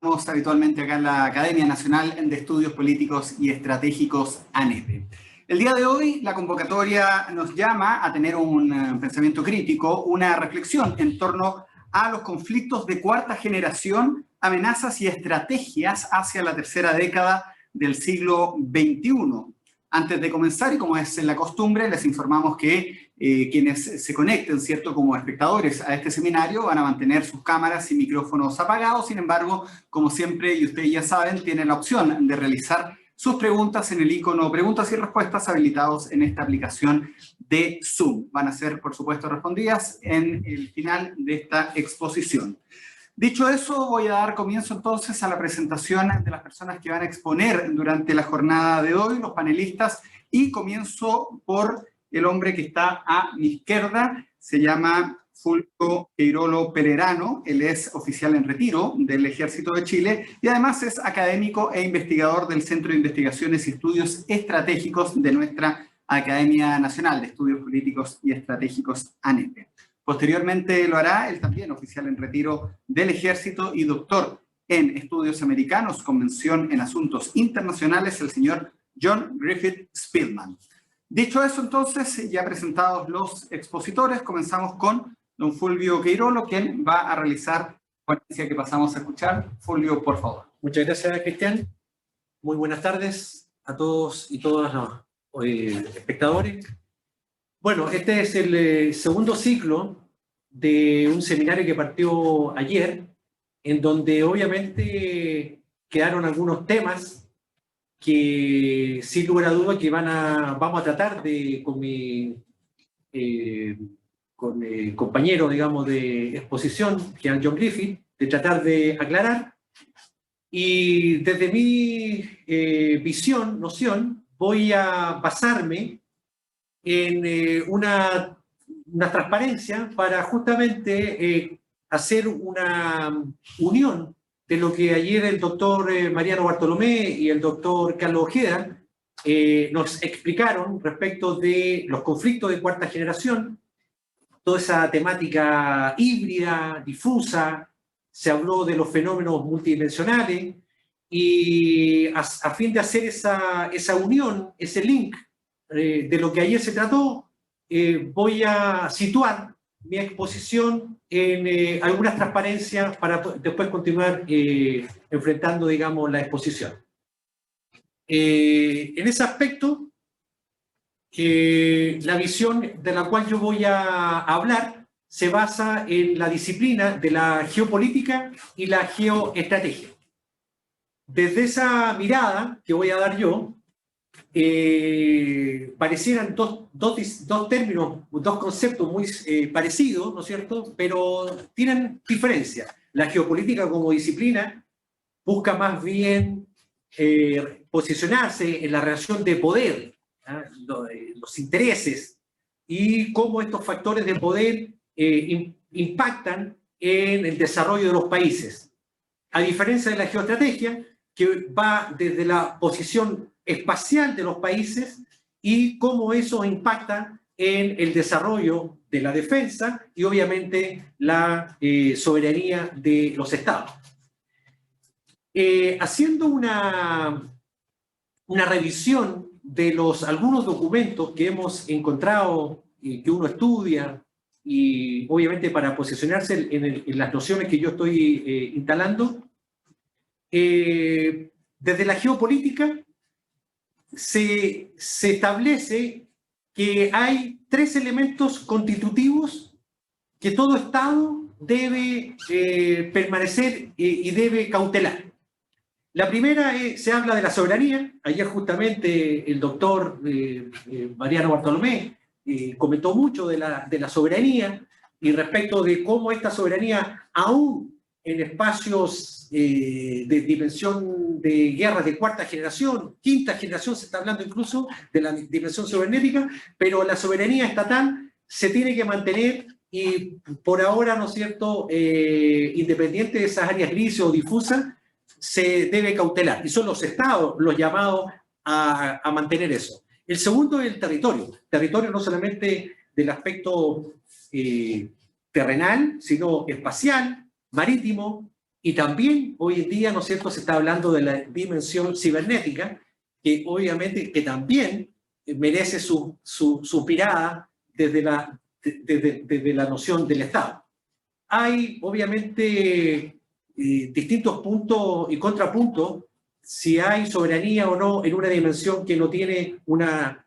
Estamos habitualmente acá en la Academia Nacional de Estudios Políticos y Estratégicos, ANEPE. El día de hoy la convocatoria nos llama a tener un pensamiento crítico, una reflexión en torno a los conflictos de cuarta generación, amenazas y estrategias hacia la tercera década del siglo XXI. Antes de comenzar, y como es la costumbre, les informamos que quienes se conecten, ¿cierto?, como espectadores a este seminario van a mantener sus cámaras y micrófonos apagados. Sin embargo, como siempre, y ustedes ya saben, tienen la opción de realizar sus preguntas en el icono preguntas y respuestas habilitados en esta aplicación de Zoom. Van a ser, por supuesto, respondidas en el final de esta exposición. Dicho eso, voy a dar comienzo entonces a la presentación de las personas que van a exponer durante la jornada de hoy, los panelistas, y comienzo por el hombre que está a mi izquierda. Se llama Fulvio Queirolo Pelerano. Él es oficial en retiro del Ejército de Chile y además es académico e investigador del Centro de Investigaciones y Estudios Estratégicos de nuestra Academia Nacional de Estudios Políticos y Estratégicos, ANEPE. Posteriormente lo hará él también, oficial en retiro del Ejército y doctor en Estudios Americanos con mención en Asuntos Internacionales, el señor John Griffith Spillman. Dicho eso, entonces, ya presentados los expositores, comenzamos con don Fulvio Queirolo, quien va a realizar la ponencia que pasamos a escuchar. Fulvio, por favor. Muchas gracias, Cristian. Muy buenas tardes a todos y todas los espectadores. Bueno, este es el segundo ciclo de un seminario que partió ayer, en donde obviamente quedaron algunos temas que sin lugar a dudas que vamos a tratar con mi compañero, digamos, de exposición, que es John Griffith, de tratar de aclarar. Y desde mi noción, voy a basarme en una transparencia para justamente hacer una unión de lo que ayer el doctor Mariano Bartolomé y el doctor Carlos Ojeda nos explicaron respecto de los conflictos de cuarta generación, toda esa temática híbrida, difusa. Se habló de los fenómenos multidimensionales y a fin de hacer esa unión, ese link de lo que ayer se trató, voy a situar mi exposición en algunas transparencias para después continuar enfrentando, digamos, la exposición. En ese aspecto, la visión de la cual yo voy a hablar se basa en la disciplina de la geopolítica y la geoestrategia. Desde esa mirada que voy a dar yo, parecieran dos términos, dos conceptos muy parecidos, ¿no es cierto?, pero tienen diferencia. La geopolítica como disciplina busca más bien posicionarse en la relación de poder, los intereses, y cómo estos factores de poder impactan en el desarrollo de los países. A diferencia de la geoestrategia, que va desde la posición espacial de los países y cómo eso impacta en el desarrollo de la defensa y obviamente la soberanía de los estados. Haciendo una revisión de algunos documentos que hemos encontrado, que uno estudia, y obviamente para posicionarse en las nociones que yo estoy instalando, desde la geopolítica se establece que hay tres elementos constitutivos que todo Estado debe permanecer y debe cautelar. La primera se habla de la soberanía. Ayer justamente el doctor Mariano Bartolomé comentó mucho de la soberanía y respecto de cómo esta soberanía, aún en espacios de dimensión de guerras de cuarta generación, quinta generación, se está hablando incluso de la dimensión cibernética, pero la soberanía estatal se tiene que mantener y por ahora, ¿no es cierto?, independiente de esas áreas grises o difusas, se debe cautelar. Y son los estados los llamados a mantener eso. El segundo es el territorio. Territorio no solamente del aspecto terrenal, sino espacial, marítimo Y también hoy en día, ¿no es cierto?, se está hablando de la dimensión cibernética, que obviamente que también merece su mirada desde la noción del Estado. Hay obviamente distintos puntos y contrapuntos si hay soberanía o no en una dimensión que no tiene una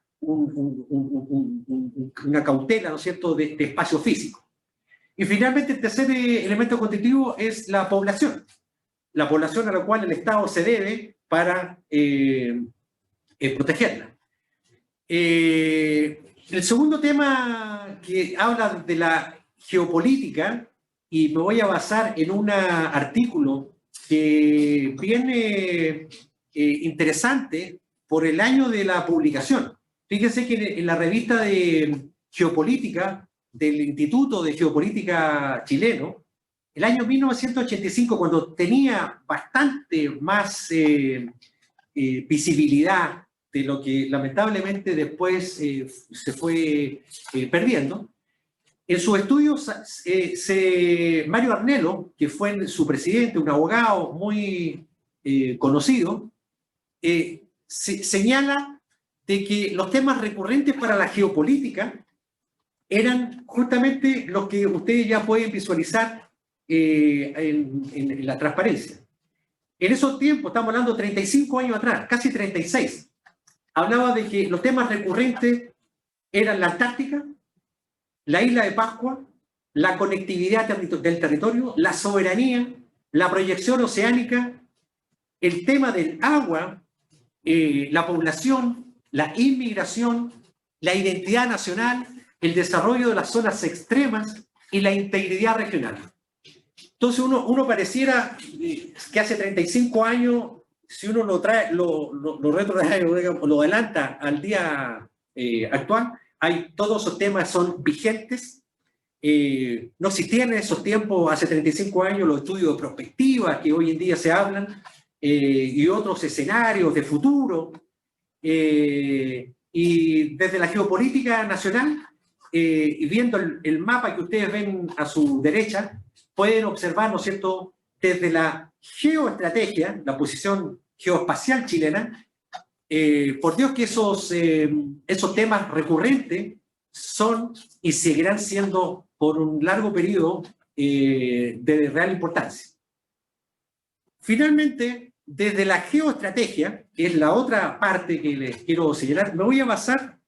cautela, ¿no es cierto?, de espacio físico. Y finalmente el tercer elemento constitutivo es la población a la cual el Estado se debe para protegerla. El segundo tema que habla de la geopolítica, y me voy a basar en un artículo que viene interesante por el año de la publicación. Fíjense que en la revista de geopolítica del Instituto de Geopolítica chileno, el año 1985, cuando tenía bastante más visibilidad de lo que lamentablemente después se fue perdiendo, en sus estudios Mario Arnelo, que fue su presidente, un abogado muy conocido, señala de que los temas recurrentes para la geopolítica eran justamente los que ustedes ya pueden visualizar en la transparencia. En esos tiempos, estamos hablando de 35 años atrás, casi 36, hablaba de que los temas recurrentes eran la Antártica, la isla de Pascua, la conectividad del territorio, la soberanía, la proyección oceánica, el tema del agua, la población, la inmigración, la identidad nacional, el desarrollo de las zonas extremas y la integridad regional. Entonces uno pareciera que hace 35 años, si uno lo retrotrae, lo adelanta al día actual, todos esos temas son vigentes. No existían en esos tiempos, hace 35 años, los estudios de prospectiva que hoy en día se hablan, y otros escenarios de futuro. Y desde la geopolítica nacional, y viendo el mapa que ustedes ven a su derecha, pueden observar, ¿no es cierto?, desde la geoestrategia, la posición geoespacial chilena. Por Dios que esos temas recurrentes son y seguirán siendo por un largo periodo de real importancia. Finalmente, desde la geoestrategia, que es la otra parte que les quiero señalar, me voy a basar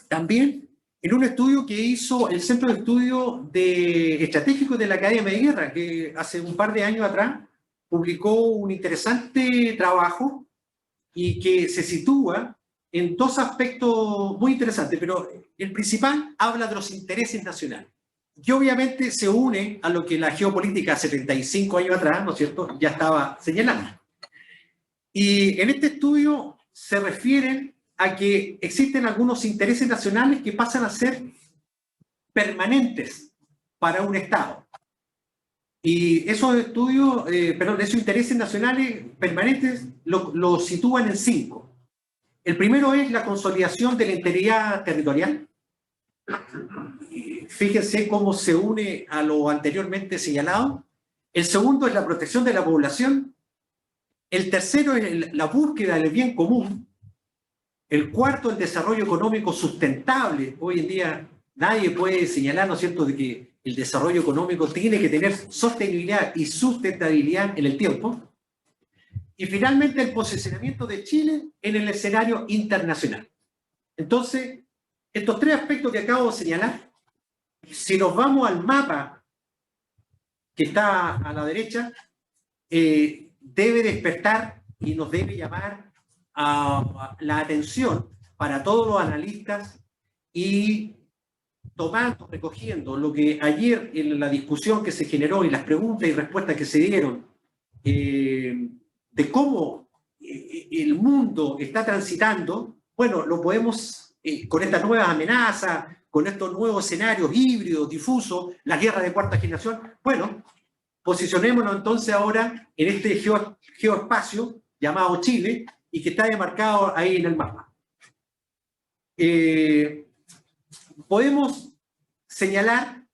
también en un estudio que hizo el Centro de Estudio Estratégico de la Academia de Guerra, que hace un par de años atrás publicó un interesante trabajo y que se sitúa en dos aspectos muy interesantes, pero el principal habla de los intereses nacionales, que obviamente se une a lo que la geopolítica hace 35 años atrás, ¿no es cierto?, ya estaba señalando. Y en este estudio se refieren a que existen algunos intereses nacionales que pasan a ser permanentes para un Estado. Y esos estudios, esos intereses nacionales permanentes los sitúan en 5. El primero es la consolidación de la integridad territorial. Fíjense cómo se une a lo anteriormente señalado. El segundo es la protección de la población. El tercero es la búsqueda del bien común. El cuarto, el desarrollo económico sustentable. Hoy en día nadie puede señalar, ¿no es cierto?, de que el desarrollo económico tiene que tener sostenibilidad y sustentabilidad en el tiempo. Y finalmente el posicionamiento de Chile en el escenario internacional. Entonces, estos 3 aspectos que acabo de señalar, si nos vamos al mapa que está a la derecha, debe despertar y nos debe llamar a la atención para todos los analistas, y tomando, recogiendo lo que ayer en la discusión que se generó y las preguntas y respuestas que se dieron de cómo el mundo está transitando, bueno, lo podemos, con estas nuevas amenazas, con estos nuevos escenarios híbridos, difusos, la guerra de cuarta generación, bueno, posicionémonos entonces ahora en este geoespacio llamado Chile y que está demarcado ahí en el mapa. Podemos señalar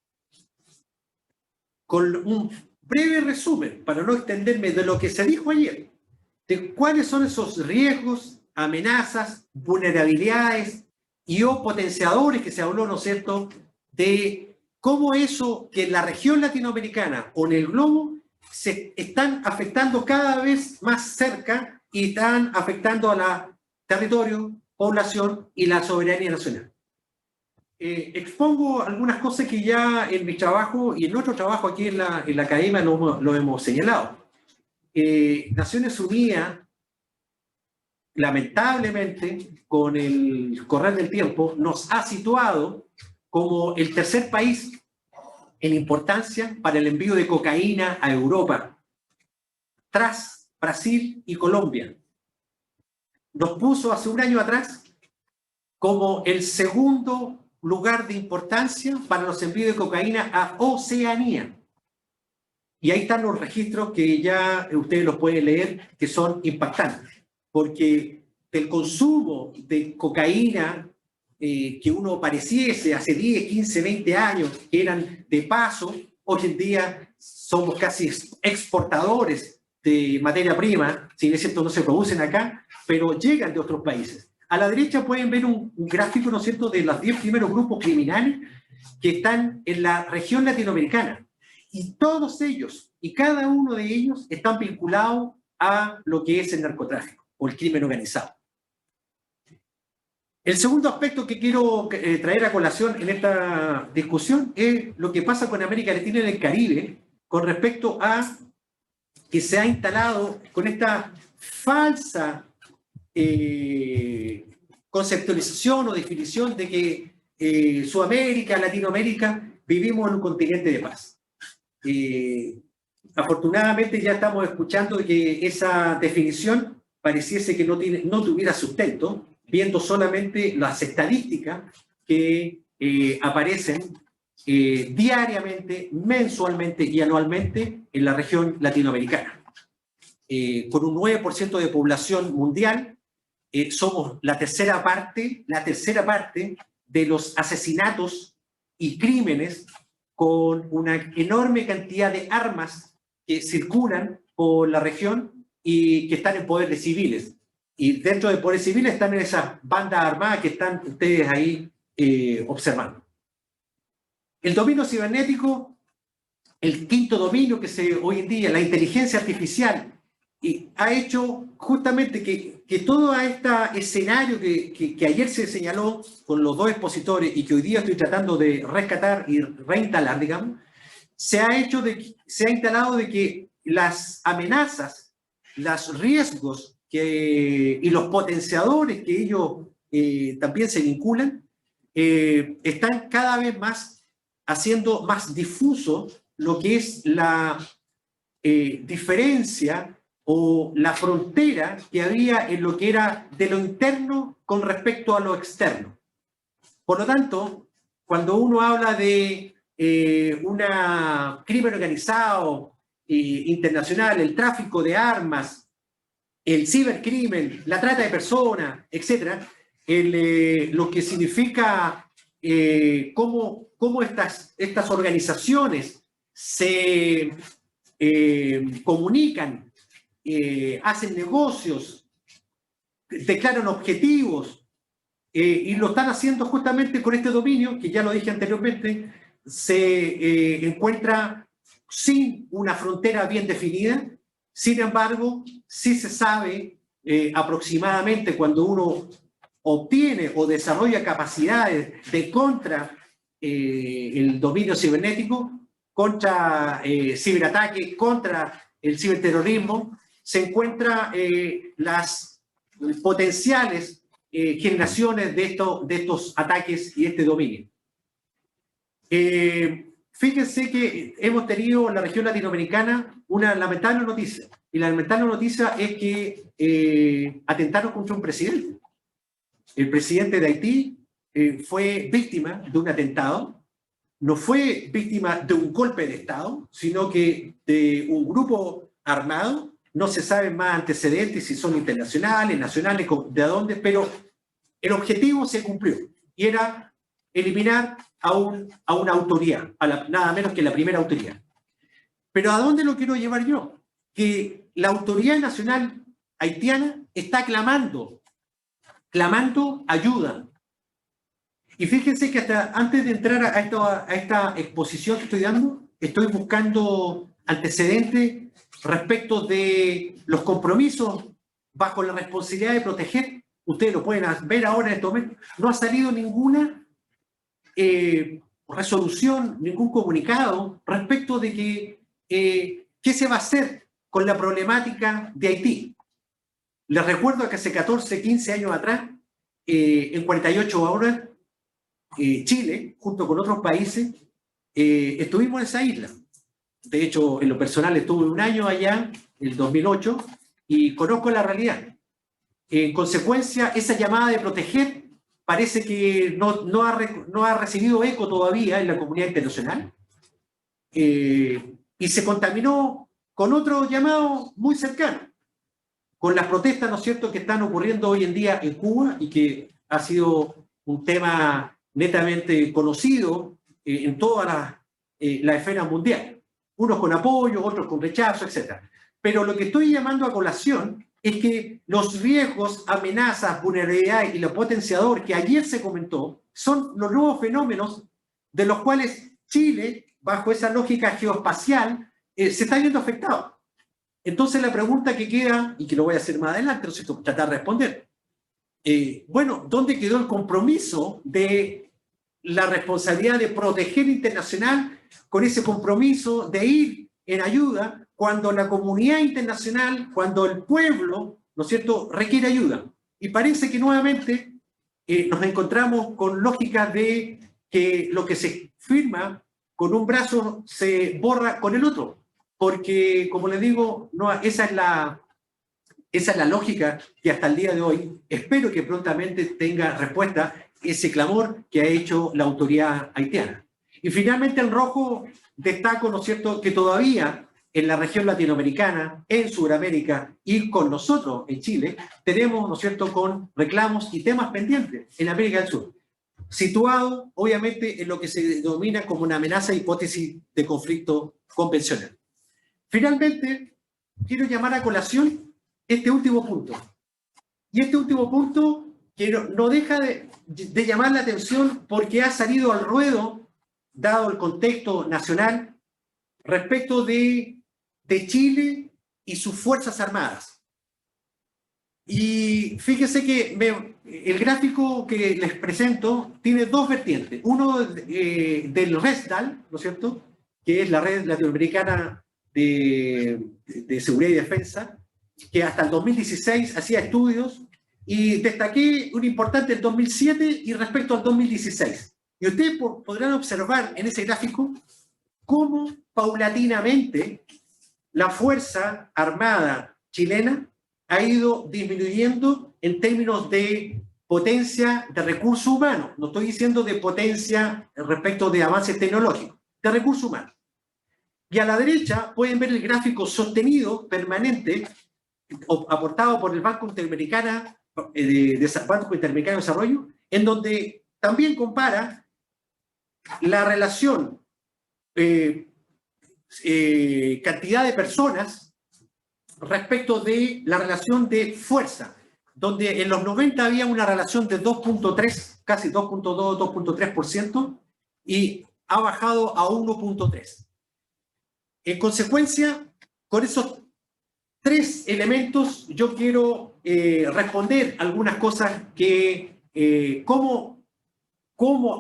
con breve resumen, para no extenderme, de lo que se dijo ayer, de cuáles son esos riesgos, amenazas, vulnerabilidades y o potenciadores que se habló, ¿no es cierto?, de cómo eso que en la región latinoamericana o en el globo se están afectando cada vez más cerca y están afectando a la territorio, población y la soberanía nacional. Expongo algunas cosas que ya en mi trabajo y en otro trabajo aquí en la academia lo hemos señalado. Naciones Unidas, lamentablemente, con el correr del tiempo, nos ha situado como el tercer país en importancia para el envío de cocaína a Europa, tras Brasil y Colombia. Nos puso hace un año atrás como el segundo lugar de importancia para los envíos de cocaína a Oceanía. Y ahí están los registros que ya ustedes los pueden leer, que son impactantes, porque el consumo de cocaína que uno pareciese hace 10, 15, 20 años, que eran de paso, hoy en día somos casi exportadores de materia prima, si es cierto no se producen acá, pero llegan de otros países. A la derecha pueden ver un gráfico, ¿no es cierto?, de los 10 primeros grupos criminales que están en la región latinoamericana. Y todos ellos, y cada uno de ellos, están vinculados a lo que es el narcotráfico o el crimen organizado. El segundo aspecto que quiero traer a colación en esta discusión es lo que pasa con América Latina y el Caribe con respecto a que se ha instalado con esta falsa conceptualización o definición de que Sudamérica, Latinoamérica, vivimos en un continente de paz. Afortunadamente ya estamos escuchando que esa definición pareciese que no tuviera sustento, viendo solamente las estadísticas que aparecen diariamente, mensualmente y anualmente en la región latinoamericana. Con un 9% de población mundial, somos la tercera parte de los asesinatos y crímenes, con una enorme cantidad de armas que circulan por la región y que están en poder de civiles. Y dentro de poderes civiles están en esas bandas armadas que están ustedes ahí observando. El dominio cibernético, el quinto dominio hoy en día, la inteligencia artificial, ha hecho justamente que todo este escenario que ayer se señaló con los dos expositores y que hoy día estoy tratando de rescatar y reinstalar, digamos, se ha instalado de que las amenazas, los riesgos y los potenciadores que ellos también se vinculan, están cada vez más haciendo más difuso lo que es la diferencia o la frontera que había en lo que era de lo interno con respecto a lo externo. Por lo tanto, cuando uno habla de un crimen organizado internacional, el tráfico de armas, el cibercrimen, la trata de personas, etc., lo que significa cómo estas organizaciones se comunican, hacen negocios, declaran objetivos, y lo están haciendo justamente con este dominio, que ya lo dije anteriormente, se encuentra sin una frontera bien definida. Sin embargo, sí se sabe aproximadamente cuando uno obtiene o desarrolla capacidades de contra el dominio cibernético, contra ciberataques, contra el ciberterrorismo, se encuentra las potenciales generaciones de estos ataques y este dominio. Fíjense que hemos tenido en la región latinoamericana una lamentable noticia, y la lamentable noticia es que atentaron contra un presidente. El presidente de Haití fue víctima de un atentado, no fue víctima de un golpe de Estado, sino que de un grupo armado. No se saben más antecedentes, si son internacionales, nacionales, de dónde, pero el objetivo se cumplió, y era eliminar a una autoridad, nada menos que la primera autoridad. Pero ¿a dónde lo quiero llevar yo? Que la Autoridad Nacional Haitiana está clamando ayuda. Y fíjense que hasta antes de entrar a esta exposición que estoy dando, estoy buscando antecedentes respecto de los compromisos bajo la responsabilidad de proteger. Ustedes lo pueden ver ahora en este momento. No ha salido ninguna resolución, ningún comunicado respecto de qué se va a hacer con la problemática de Haití. Les recuerdo que hace 14, 15 años atrás, en 48 horas, Chile, junto con otros países, estuvimos en esa isla. De hecho, en lo personal estuve un año allá, en el 2008, y conozco la realidad. En consecuencia, esa llamada de proteger parece que no ha recibido eco todavía en la comunidad internacional, y se contaminó con otro llamado muy cercano, con las protestas, ¿no es cierto?, que están ocurriendo hoy en día en Cuba y que ha sido un tema netamente conocido en toda la esfera mundial. Unos con apoyo, otros con rechazo, etc. Pero lo que estoy llamando a colación es que los riesgos, amenazas, vulnerabilidades y lo potenciador que ayer se comentó son los nuevos fenómenos de los cuales Chile, bajo esa lógica geoespacial, se está viendo afectado. Entonces la pregunta que queda, y que lo voy a hacer más adelante, no sé, tratar de responder, bueno, ¿dónde quedó el compromiso de la responsabilidad de proteger internacional con ese compromiso de ir en ayuda cuando la comunidad internacional, cuando el pueblo, ¿no es cierto?, requiere ayuda? Y parece que nuevamente nos encontramos con lógicas de que lo que se firma con un brazo se borra con el otro. Porque, como les digo, no, esa es la lógica que hasta el día de hoy espero que prontamente tenga respuesta ese clamor que ha hecho la autoridad haitiana. Y finalmente en rojo destaco, ¿no es cierto?, que todavía en la región latinoamericana, en Sudamérica y con nosotros en Chile, tenemos, ¿no es cierto?, con reclamos y temas pendientes en América del Sur, situado obviamente en lo que se denomina como una amenaza hipótesis de conflicto convencional. Finalmente, quiero llamar a colación este último punto. Y este último punto que no deja de llamar la atención porque ha salido al ruedo, dado el contexto nacional, respecto de Chile y sus Fuerzas Armadas. Y fíjense que el gráfico que les presento tiene dos vertientes. Uno del RESDAL, ¿no es cierto?, que es la Red Latinoamericana de Seguridad y Defensa, que hasta el 2016 hacía estudios, y destaqué un importante en 2007 y respecto al 2016. Y ustedes podrán observar en ese gráfico cómo paulatinamente la Fuerza Armada chilena ha ido disminuyendo en términos de potencia de recursos humanos. No estoy diciendo de potencia respecto de avances tecnológicos, de recursos humanos. Y a la derecha pueden ver el gráfico sostenido, permanente, aportado por el Banco Interamericano de Desarrollo, en donde también compara la relación cantidad de personas respecto de la relación de fuerza, donde en los 90 había una relación de 2.3, casi 2.2, 2.3%, y ha bajado a 1.3. En consecuencia, con esos tres elementos, yo quiero responder algunas cosas que cómo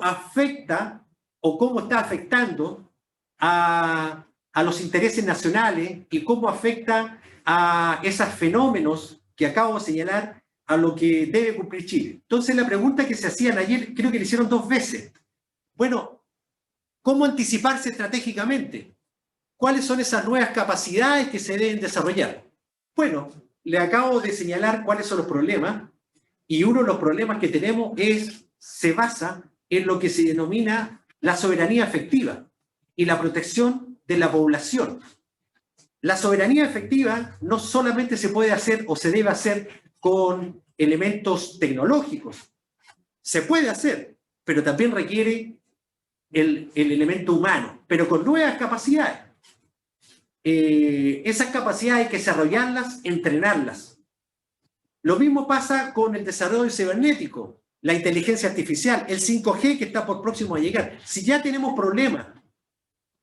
afecta o cómo está afectando a los intereses nacionales y cómo afecta a esos fenómenos que acabo de señalar a lo que debe cumplir Chile. Entonces, la pregunta que se hacían ayer, creo que le hicieron 2 veces. Bueno, ¿cómo anticiparse estratégicamente? ¿Cuáles son esas nuevas capacidades que se deben desarrollar? Bueno, le acabo de señalar cuáles son los problemas, y uno de los problemas que tenemos se basa en lo que se denomina la soberanía efectiva y la protección de la población. La soberanía efectiva no solamente se puede hacer o se debe hacer con elementos tecnológicos. Se puede hacer, pero también requiere el elemento humano, pero con nuevas capacidades. esas capacidades hay que desarrollarlas, entrenarlas. Lo mismo pasa con el desarrollo cibernético, la inteligencia artificial, el 5G que está por próximo a llegar. Si ya tenemos problemas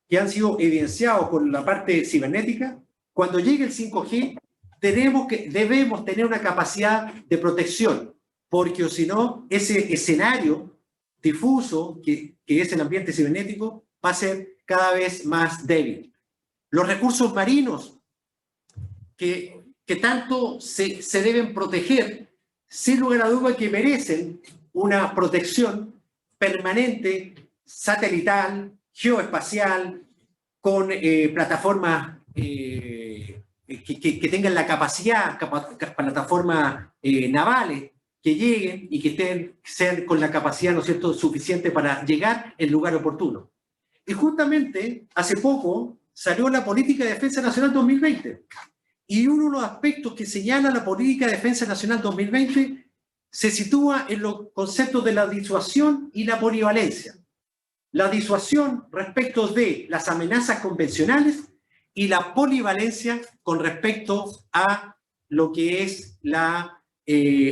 que han sido evidenciados con la parte cibernética, cuando llegue el 5G debemos tener una capacidad de protección, porque si no, ese escenario difuso que es el ambiente cibernético va a ser cada vez más débil. Los recursos marinos que tanto se deben proteger, sin lugar a duda que merecen una protección permanente, satelital, geoespacial, con plataformas que tengan la capacidad, plataformas navales que lleguen y que sean con la capacidad, ¿no es cierto?, suficiente para llegar en lugar oportuno. Y justamente hace poco salió la Política de Defensa Nacional 2020. Y uno de los aspectos que señala la Política de Defensa Nacional 2020 se sitúa en los conceptos de la disuasión y la polivalencia. La disuasión respecto de las amenazas convencionales y la polivalencia con respecto a lo que es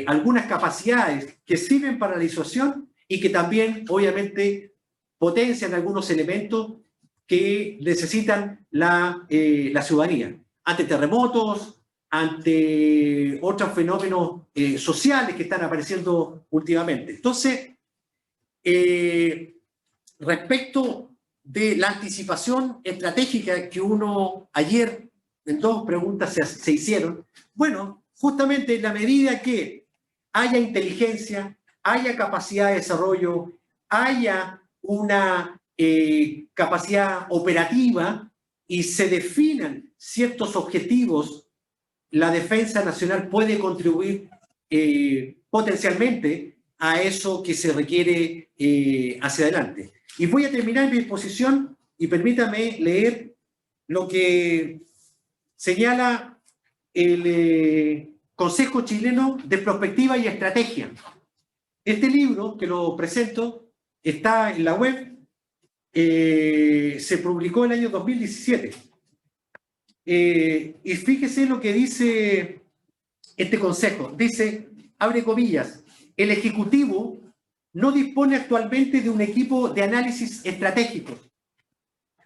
algunas capacidades que sirven para la disuasión y que también, obviamente, potencian algunos elementos que necesitan la ciudadanía. Ante terremotos, ante otros fenómenos sociales que están apareciendo últimamente. Entonces, respecto de la anticipación estratégica que ayer en dos preguntas se hicieron, bueno, justamente en la medida que haya inteligencia, haya capacidad de desarrollo, haya una capacidad operativa y se definan ciertos objetivos, la defensa nacional puede contribuir potencialmente a eso que se requiere hacia adelante. Y voy a terminar mi exposición y permítame leer lo que señala el Consejo Chileno de Prospectiva y Estrategia. Este libro que lo presento está en la web, se publicó en el año 2017. Y fíjese lo que dice este consejo. Dice, abre comillas, el Ejecutivo no dispone actualmente de un equipo de análisis estratégico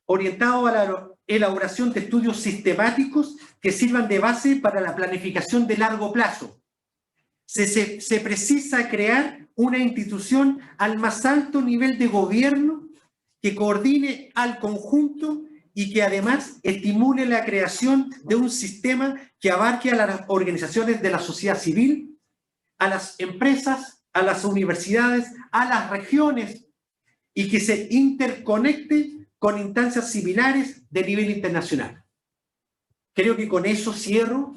orientado a la elaboración de estudios sistemáticos que sirvan de base para la planificación de largo plazo. Se precisa crear una institución al más alto nivel de gobierno que coordine al conjunto y que además estimule la creación de un sistema que abarque a las organizaciones de la sociedad civil, a las empresas, a las universidades, a las regiones y que se interconecte con instancias similares de nivel internacional. Creo que con eso cierro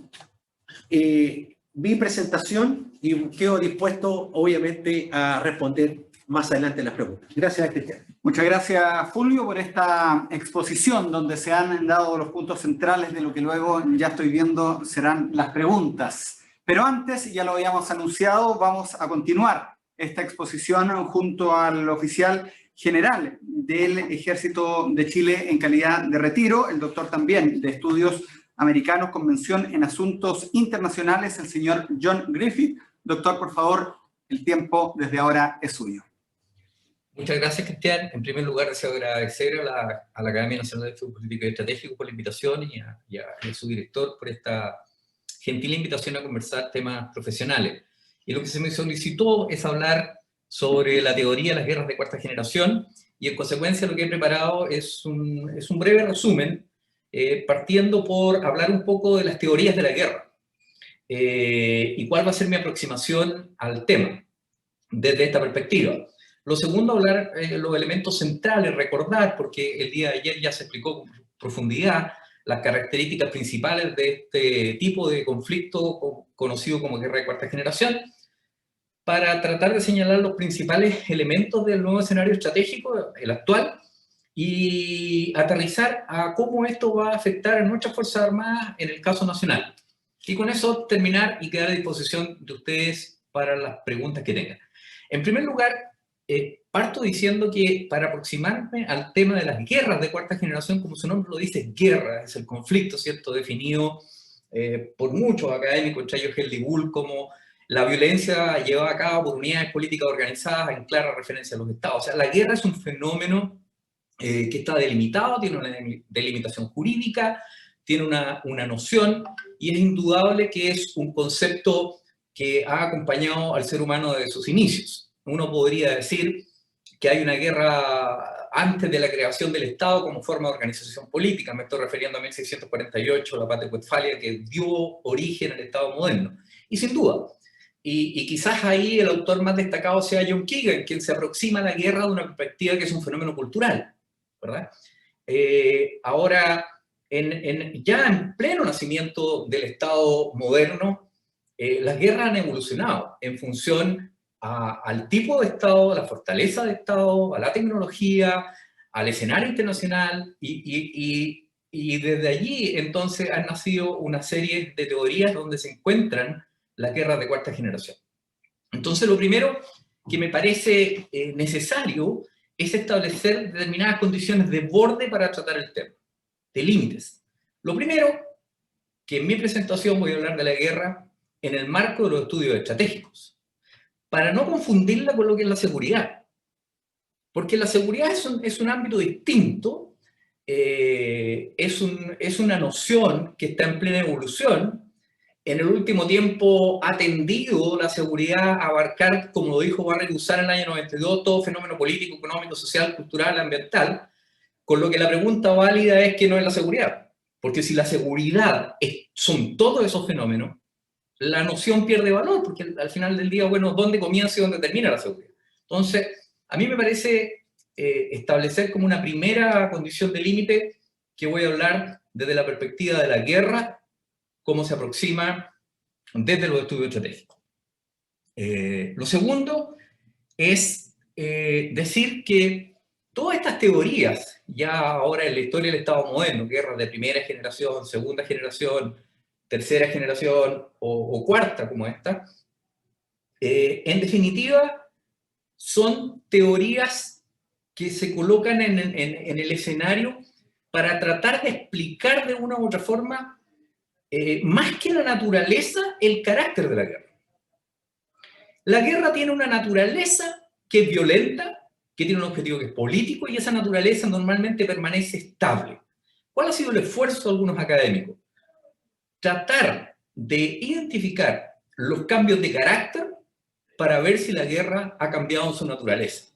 mi presentación y quedo dispuesto, obviamente, a responder más adelante las preguntas. Gracias, Cristian. Muchas gracias, Fulvio, por esta exposición donde se han dado los puntos centrales de lo que luego, ya estoy viendo, serán las preguntas. Pero antes, ya lo habíamos anunciado, vamos a continuar esta exposición junto al oficial general del Ejército de Chile en calidad de retiro, el doctor también de Estudios Americanos con mención en Asuntos Internacionales, el señor John Griffith. Doctor, por favor, el tiempo desde ahora es suyo. Muchas gracias, Cristian. En primer lugar, deseo agradecer a la Academia Nacional de Estudios Políticos y Estratégicos por la invitación y a su director por esta gentil invitación a conversar temas profesionales. Y lo que se me solicitó es hablar sobre la teoría de las guerras de cuarta generación y en consecuencia lo que he preparado es un breve resumen partiendo por hablar un poco de las teorías de la guerra y cuál va a ser mi aproximación al tema desde esta perspectiva. Lo segundo, hablar los elementos centrales, recordar, porque el día de ayer ya se explicó con profundidad las características principales de este tipo de conflicto conocido como guerra de cuarta generación, para tratar de señalar los principales elementos del nuevo escenario estratégico, el actual, y aterrizar a cómo esto va a afectar a nuestras Fuerzas Armadas en el caso nacional. Y con eso terminar y quedar a disposición de ustedes para las preguntas que tengan. En primer lugar, parto diciendo que para aproximarme al tema de las guerras de cuarta generación, como su nombre lo dice, guerra, es el conflicto, ¿cierto?, definido por muchos académicos, entre ellos Helly Bull, como la violencia llevada a cabo por unidades políticas organizadas en clara referencia a los estados. O sea, la guerra es un fenómeno que está delimitado, tiene una delimitación jurídica, tiene una noción, y es indudable que es un concepto que ha acompañado al ser humano desde sus inicios. Uno podría decir que hay una guerra antes de la creación del Estado como forma de organización política. Me estoy refiriendo a 1648, la Paz de Westfalia, que dio origen al Estado moderno. Y sin duda, y quizás ahí el autor más destacado sea John Keegan, quien se aproxima a la guerra de una perspectiva que es un fenómeno cultural, ¿verdad? Ahora, ya en pleno nacimiento del Estado moderno, las guerras han evolucionado en función al tipo de Estado, a la fortaleza de Estado, a la tecnología, al escenario internacional, y desde allí entonces han nacido una serie de teorías donde se encuentran las guerras de cuarta generación. Entonces lo primero que me parece necesario es establecer determinadas condiciones de borde para tratar el tema, de límites. Lo primero, que en mi presentación voy a hablar de la guerra en el marco de los estudios estratégicos, para no confundirla con lo que es la seguridad. Porque la seguridad es un ámbito distinto, es una noción que está en plena evolución. En el último tiempo ha tendido la seguridad a abarcar, como lo dijo Barry Guzar en el año 92, todo fenómeno político, económico, social, cultural, ambiental, con lo que la pregunta válida es ¿qué no es la seguridad? Porque si la seguridad son todos esos fenómenos, la noción pierde valor, porque al final del día, bueno, ¿dónde comienza y dónde termina la seguridad? Entonces, a mí me parece establecer como una primera condición de límite que voy a hablar desde la perspectiva de la guerra, cómo se aproxima desde los estudios estratégicos. Lo segundo es decir que todas estas teorías, ya ahora en la historia del Estado moderno, guerras de primera generación, segunda generación, tercera generación o cuarta como esta, en definitiva son teorías que se colocan en el escenario para tratar de explicar de una u otra forma más que la naturaleza, el carácter de la guerra. La guerra tiene una naturaleza que es violenta, que tiene un objetivo que es político, y esa naturaleza normalmente permanece estable. ¿Cuál ha sido el esfuerzo de algunos académicos? Tratar de identificar los cambios de carácter para ver si la guerra ha cambiado su naturaleza.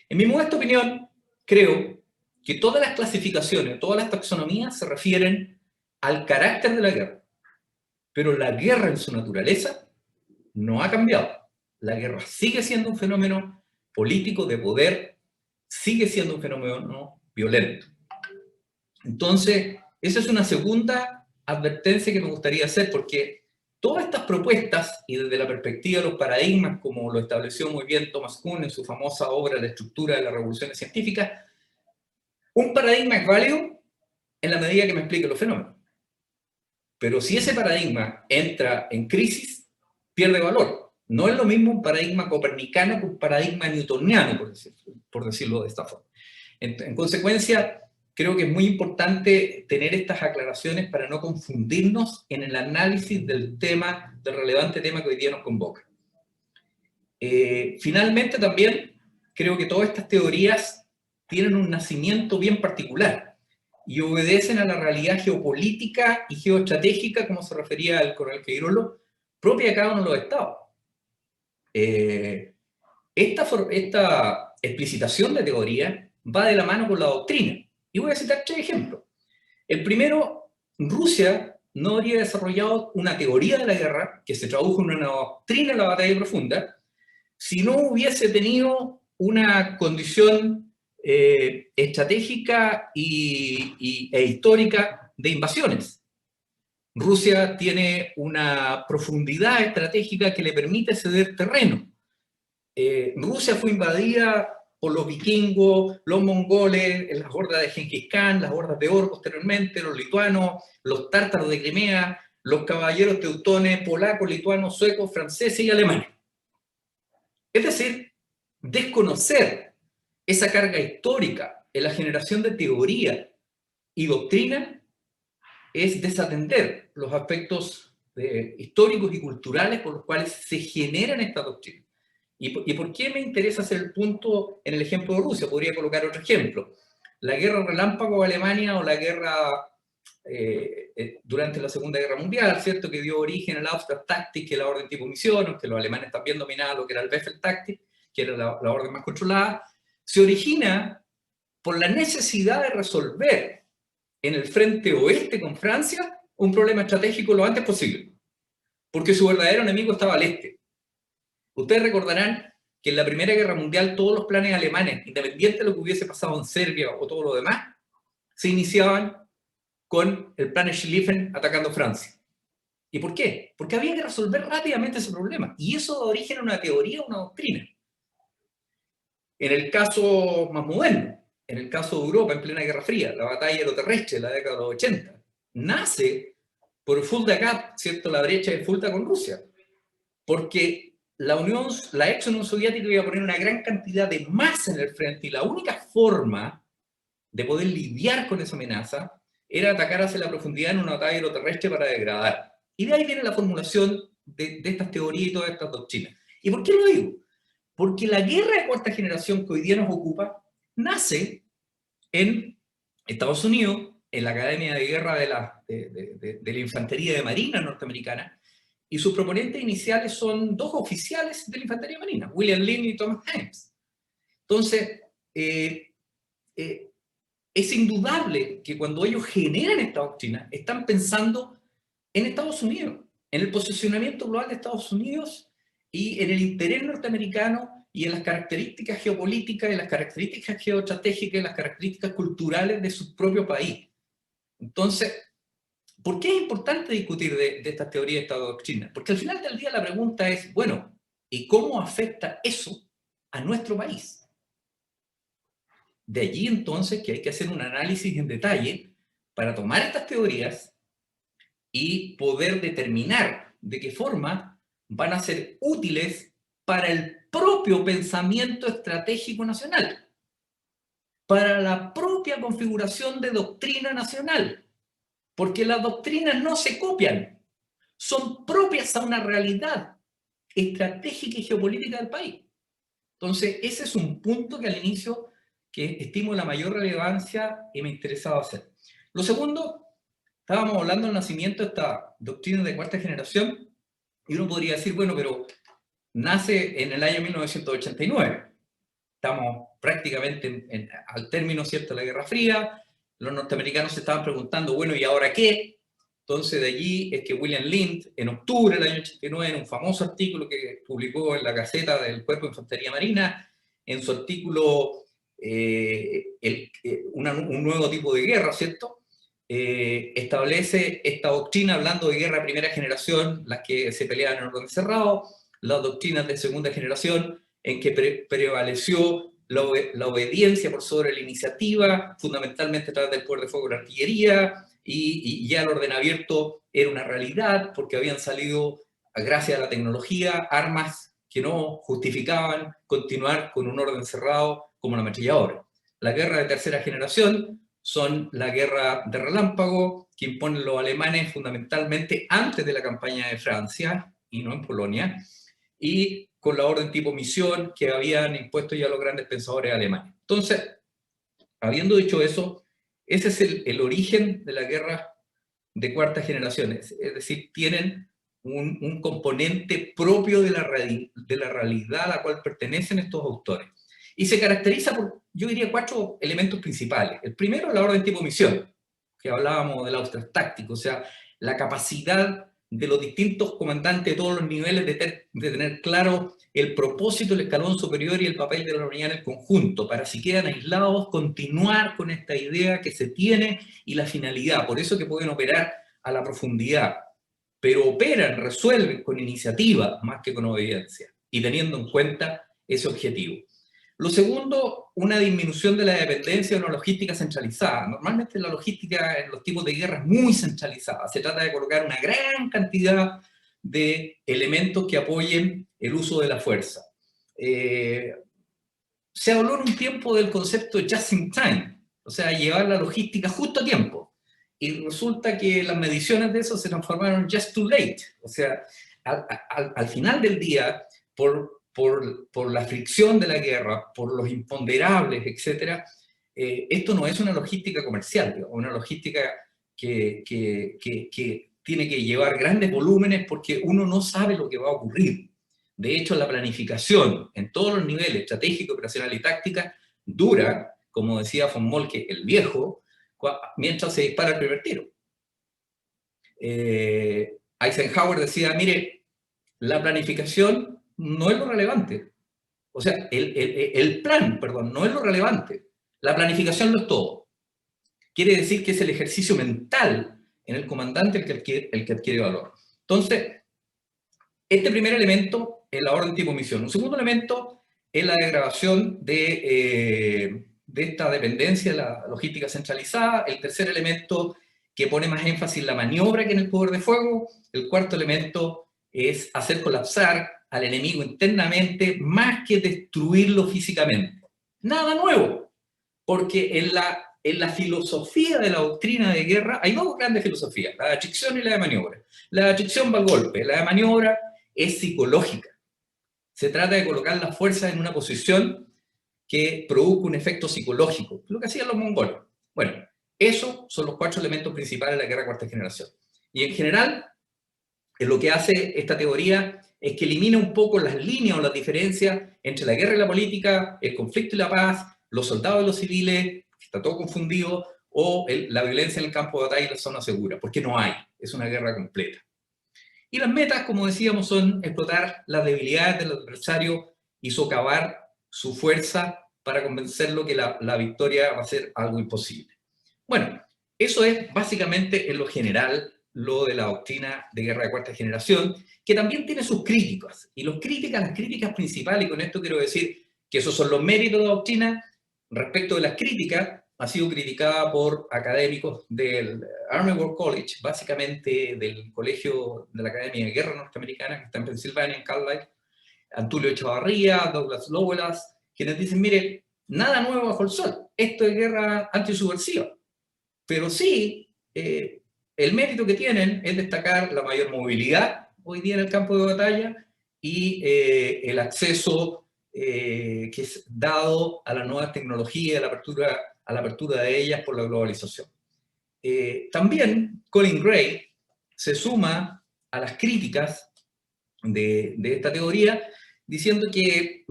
En mi modesta opinión, creo que todas las clasificaciones, todas las taxonomías se refieren al carácter de la guerra, pero la guerra en su naturaleza no ha cambiado. La guerra sigue siendo un fenómeno político de poder, sigue siendo un fenómeno violento. Entonces, esa es una segunda advertencia que me gustaría hacer, porque todas estas propuestas, y desde la perspectiva de los paradigmas, como lo estableció muy bien Thomas Kuhn en su famosa obra La estructura de las revoluciones científicas, un paradigma es válido en la medida que me explique los fenómenos. Pero si ese paradigma entra en crisis, pierde valor. No es lo mismo un paradigma copernicano que un paradigma newtoniano, por decirlo de esta forma. En consecuencia, creo que es muy importante tener estas aclaraciones para no confundirnos en el análisis del relevante tema que hoy día nos convoca. Finalmente, también creo que todas estas teorías tienen un nacimiento bien particular y obedecen a la realidad geopolítica y geoestratégica, como se refería el coronel Queirolo, propia de cada uno de los estados. Esta explicitación de teoría va de la mano con la doctrina. Y voy a citar 3 ejemplos. El primero, Rusia no habría desarrollado una teoría de la guerra, que se tradujo en una doctrina de la batalla profunda, si no hubiese tenido una condición estratégica e histórica de invasiones. Rusia tiene una profundidad estratégica que le permite ceder terreno. Rusia fue invadida por los vikingos, los mongoles, las hordas de Genghis Khan, las hordas de Or posteriormente, los lituanos, los tártaros de Crimea, los caballeros teutones, polacos, lituanos, suecos, franceses y alemanes. Es decir, desconocer esa carga histórica en la generación de teoría y doctrina es desatender los aspectos históricos y culturales por los cuales se generan estas doctrinas. ¿Y por qué me interesa hacer el punto en el ejemplo de Rusia? Podría colocar otro ejemplo. La guerra relámpago de Alemania o la guerra durante la Segunda Guerra Mundial, ¿cierto? Que dio origen a la Auftragtaktik, que es la orden tipo misión, que los alemanes también dominaban lo que era el Befeltaktik, que era la orden más controlada, se origina por la necesidad de resolver en el frente oeste con Francia un problema estratégico lo antes posible, porque su verdadero enemigo estaba al este. Ustedes recordarán que en la Primera Guerra Mundial todos los planes alemanes, independiente de lo que hubiese pasado en Serbia o todo lo demás, se iniciaban con el plan Schlieffen atacando Francia. ¿Y por qué? Porque había que resolver rápidamente ese problema. Y eso da origen a una teoría, una doctrina. En el caso más moderno, en el caso de Europa en plena Guerra Fría, la batalla aeroterrestre de la década de los 80, nace por el Fulda Gap, ¿cierto? La brecha de Fulda con Rusia. Porque la ex Unión Soviética iba a poner una gran cantidad de masa en el frente y la única forma de poder lidiar con esa amenaza era atacar hacia la profundidad en una batalla aeroterrestre para degradar. Y de ahí viene la formulación de estas teorías y todas estas doctrinas. ¿Y por qué lo digo? Porque la guerra de cuarta generación que hoy día nos ocupa nace en Estados Unidos, en la Academia de Guerra de la Infantería de Marina norteamericana, y sus proponentes iniciales son dos oficiales de la Infantería Marina, William Lynn y Thomas Ames. Entonces, es indudable que cuando ellos generan esta doctrina, están pensando en Estados Unidos, en el posicionamiento global de Estados Unidos y en el interés norteamericano y en las características geopolíticas, en las características geoestratégicas, en las características culturales de su propio país. Entonces, ¿por qué es importante discutir de estas teorías de esta doctrina? Porque al final del día la pregunta es, bueno, ¿y cómo afecta eso a nuestro país? De allí entonces que hay que hacer un análisis en detalle para tomar estas teorías y poder determinar de qué forma van a ser útiles para el propio pensamiento estratégico nacional, para la propia configuración de doctrina nacional, porque las doctrinas no se copian, son propias a una realidad estratégica y geopolítica del país. Entonces, ese es un punto que al inicio que estimo la mayor relevancia y me interesaba hacer. Lo segundo, estábamos hablando del nacimiento de esta doctrina de cuarta generación y uno podría decir, bueno, pero nace en el año 1989. Estamos prácticamente al término, ¿cierto?, de la Guerra Fría. Los norteamericanos se estaban preguntando, bueno, ¿y ahora qué? Entonces de allí es que William Lind, en octubre del año 89, en un famoso artículo que publicó en la Gaceta del Cuerpo de Infantería Marina, en su artículo un nuevo tipo de guerra, ¿cierto? Establece esta doctrina hablando de guerra de primera generación, las que se peleaban en orden cerrado, las doctrinas de segunda generación, en que prevaleció la obediencia por sobre la iniciativa, fundamentalmente a través del poder de fuego de la artillería, y ya el orden abierto era una realidad, porque habían salido, gracias a la tecnología, armas que no justificaban continuar con un orden cerrado como la ametralladora. La guerra de tercera generación son la guerra de relámpago que imponen los alemanes fundamentalmente antes de la campaña de Francia y no en Polonia, y con la orden tipo misión que habían impuesto ya los grandes pensadores alemanes. Entonces, habiendo dicho eso, ese es el origen de la guerra de cuarta generación, es decir, tienen un componente propio de la realidad a la cual pertenecen estos autores. Y se caracteriza por, yo diría, 4 elementos principales. El primero, la orden tipo misión, que hablábamos del Auftragtaktik, o sea, la capacidad de los distintos comandantes de todos los niveles de tener claro el propósito, el escalón superior y el papel de la unidad en el conjunto, para si quedan aislados, continuar con esta idea que se tiene y la finalidad. Por eso que pueden operar a la profundidad, pero operan, resuelven con iniciativa más que con obediencia, y teniendo en cuenta ese objetivo. Lo segundo, una disminución de la dependencia de una logística centralizada. Normalmente la logística en los tipos de guerra es muy centralizada. Se trata de colocar una gran cantidad de elementos que apoyen el uso de la fuerza. se habló en un tiempo del concepto just in time, o sea, llevar la logística justo a tiempo. Y resulta que las mediciones de eso se transformaron just too late. O sea, al final del día, por la fricción de la guerra, por los imponderables, etc., esto no es una logística comercial, digamos, una logística que tiene que llevar grandes volúmenes porque uno no sabe lo que va a ocurrir. De hecho, la planificación en todos los niveles, estratégico, operacional y táctica, dura, como decía von Moltke, el viejo, mientras se dispara el primer tiro. Eisenhower decía, mire, la planificación no es lo relevante. O sea, el plan, perdón, no es lo relevante. La planificación lo es todo. Quiere decir que es el ejercicio mental en el comandante el que adquiere valor. Entonces, este primer elemento es la orden tipo misión. Un segundo elemento es la degradación de esta dependencia de la logística centralizada. El tercer elemento que pone más énfasis en la maniobra que en el poder de fuego. El cuarto elemento es hacer colapsar al enemigo internamente más que destruirlo físicamente. Nada nuevo, porque en la filosofía de la doctrina de guerra hay dos grandes filosofías, la de atracción y la de maniobra. La de atracción va al golpe, la de maniobra es psicológica. Se trata de colocar las fuerzas en una posición que produzca un efecto psicológico, lo que hacían los mongoles. Bueno, esos son los cuatro elementos principales de la guerra de cuarta generación. Y en general, lo que hace esta teoría es que elimina un poco las líneas o las diferencias entre la guerra y la política, el conflicto y la paz, los soldados y los civiles, está todo confundido, o la violencia en el campo de batalla y la zona segura, porque no hay, es una guerra completa. Y las metas, como decíamos, son explotar las debilidades del adversario y socavar su fuerza para convencerlo que la victoria va a ser algo imposible. Bueno, eso es básicamente en lo general lo de la doctrina de guerra de cuarta generación, que también tiene sus críticas. Y las críticas principales, y con esto quiero decir que esos son los méritos de la doctrina. Respecto de las críticas, ha sido criticada por académicos del Army War College, básicamente del Colegio de la Academia de Guerra Norteamericana, que está en Pensilvania, en Carlisle, Antulio Echavarría, Douglas Lowelas, quienes dicen, mire, nada nuevo bajo el sol, esto es guerra antisubversiva. Pero sí, el mérito que tienen es destacar la mayor movilidad hoy día en el campo de batalla y el acceso que es dado a las nuevas tecnologías, a la apertura de ellas por la globalización. También Colin Gray se suma a las críticas de esta teoría, diciendo que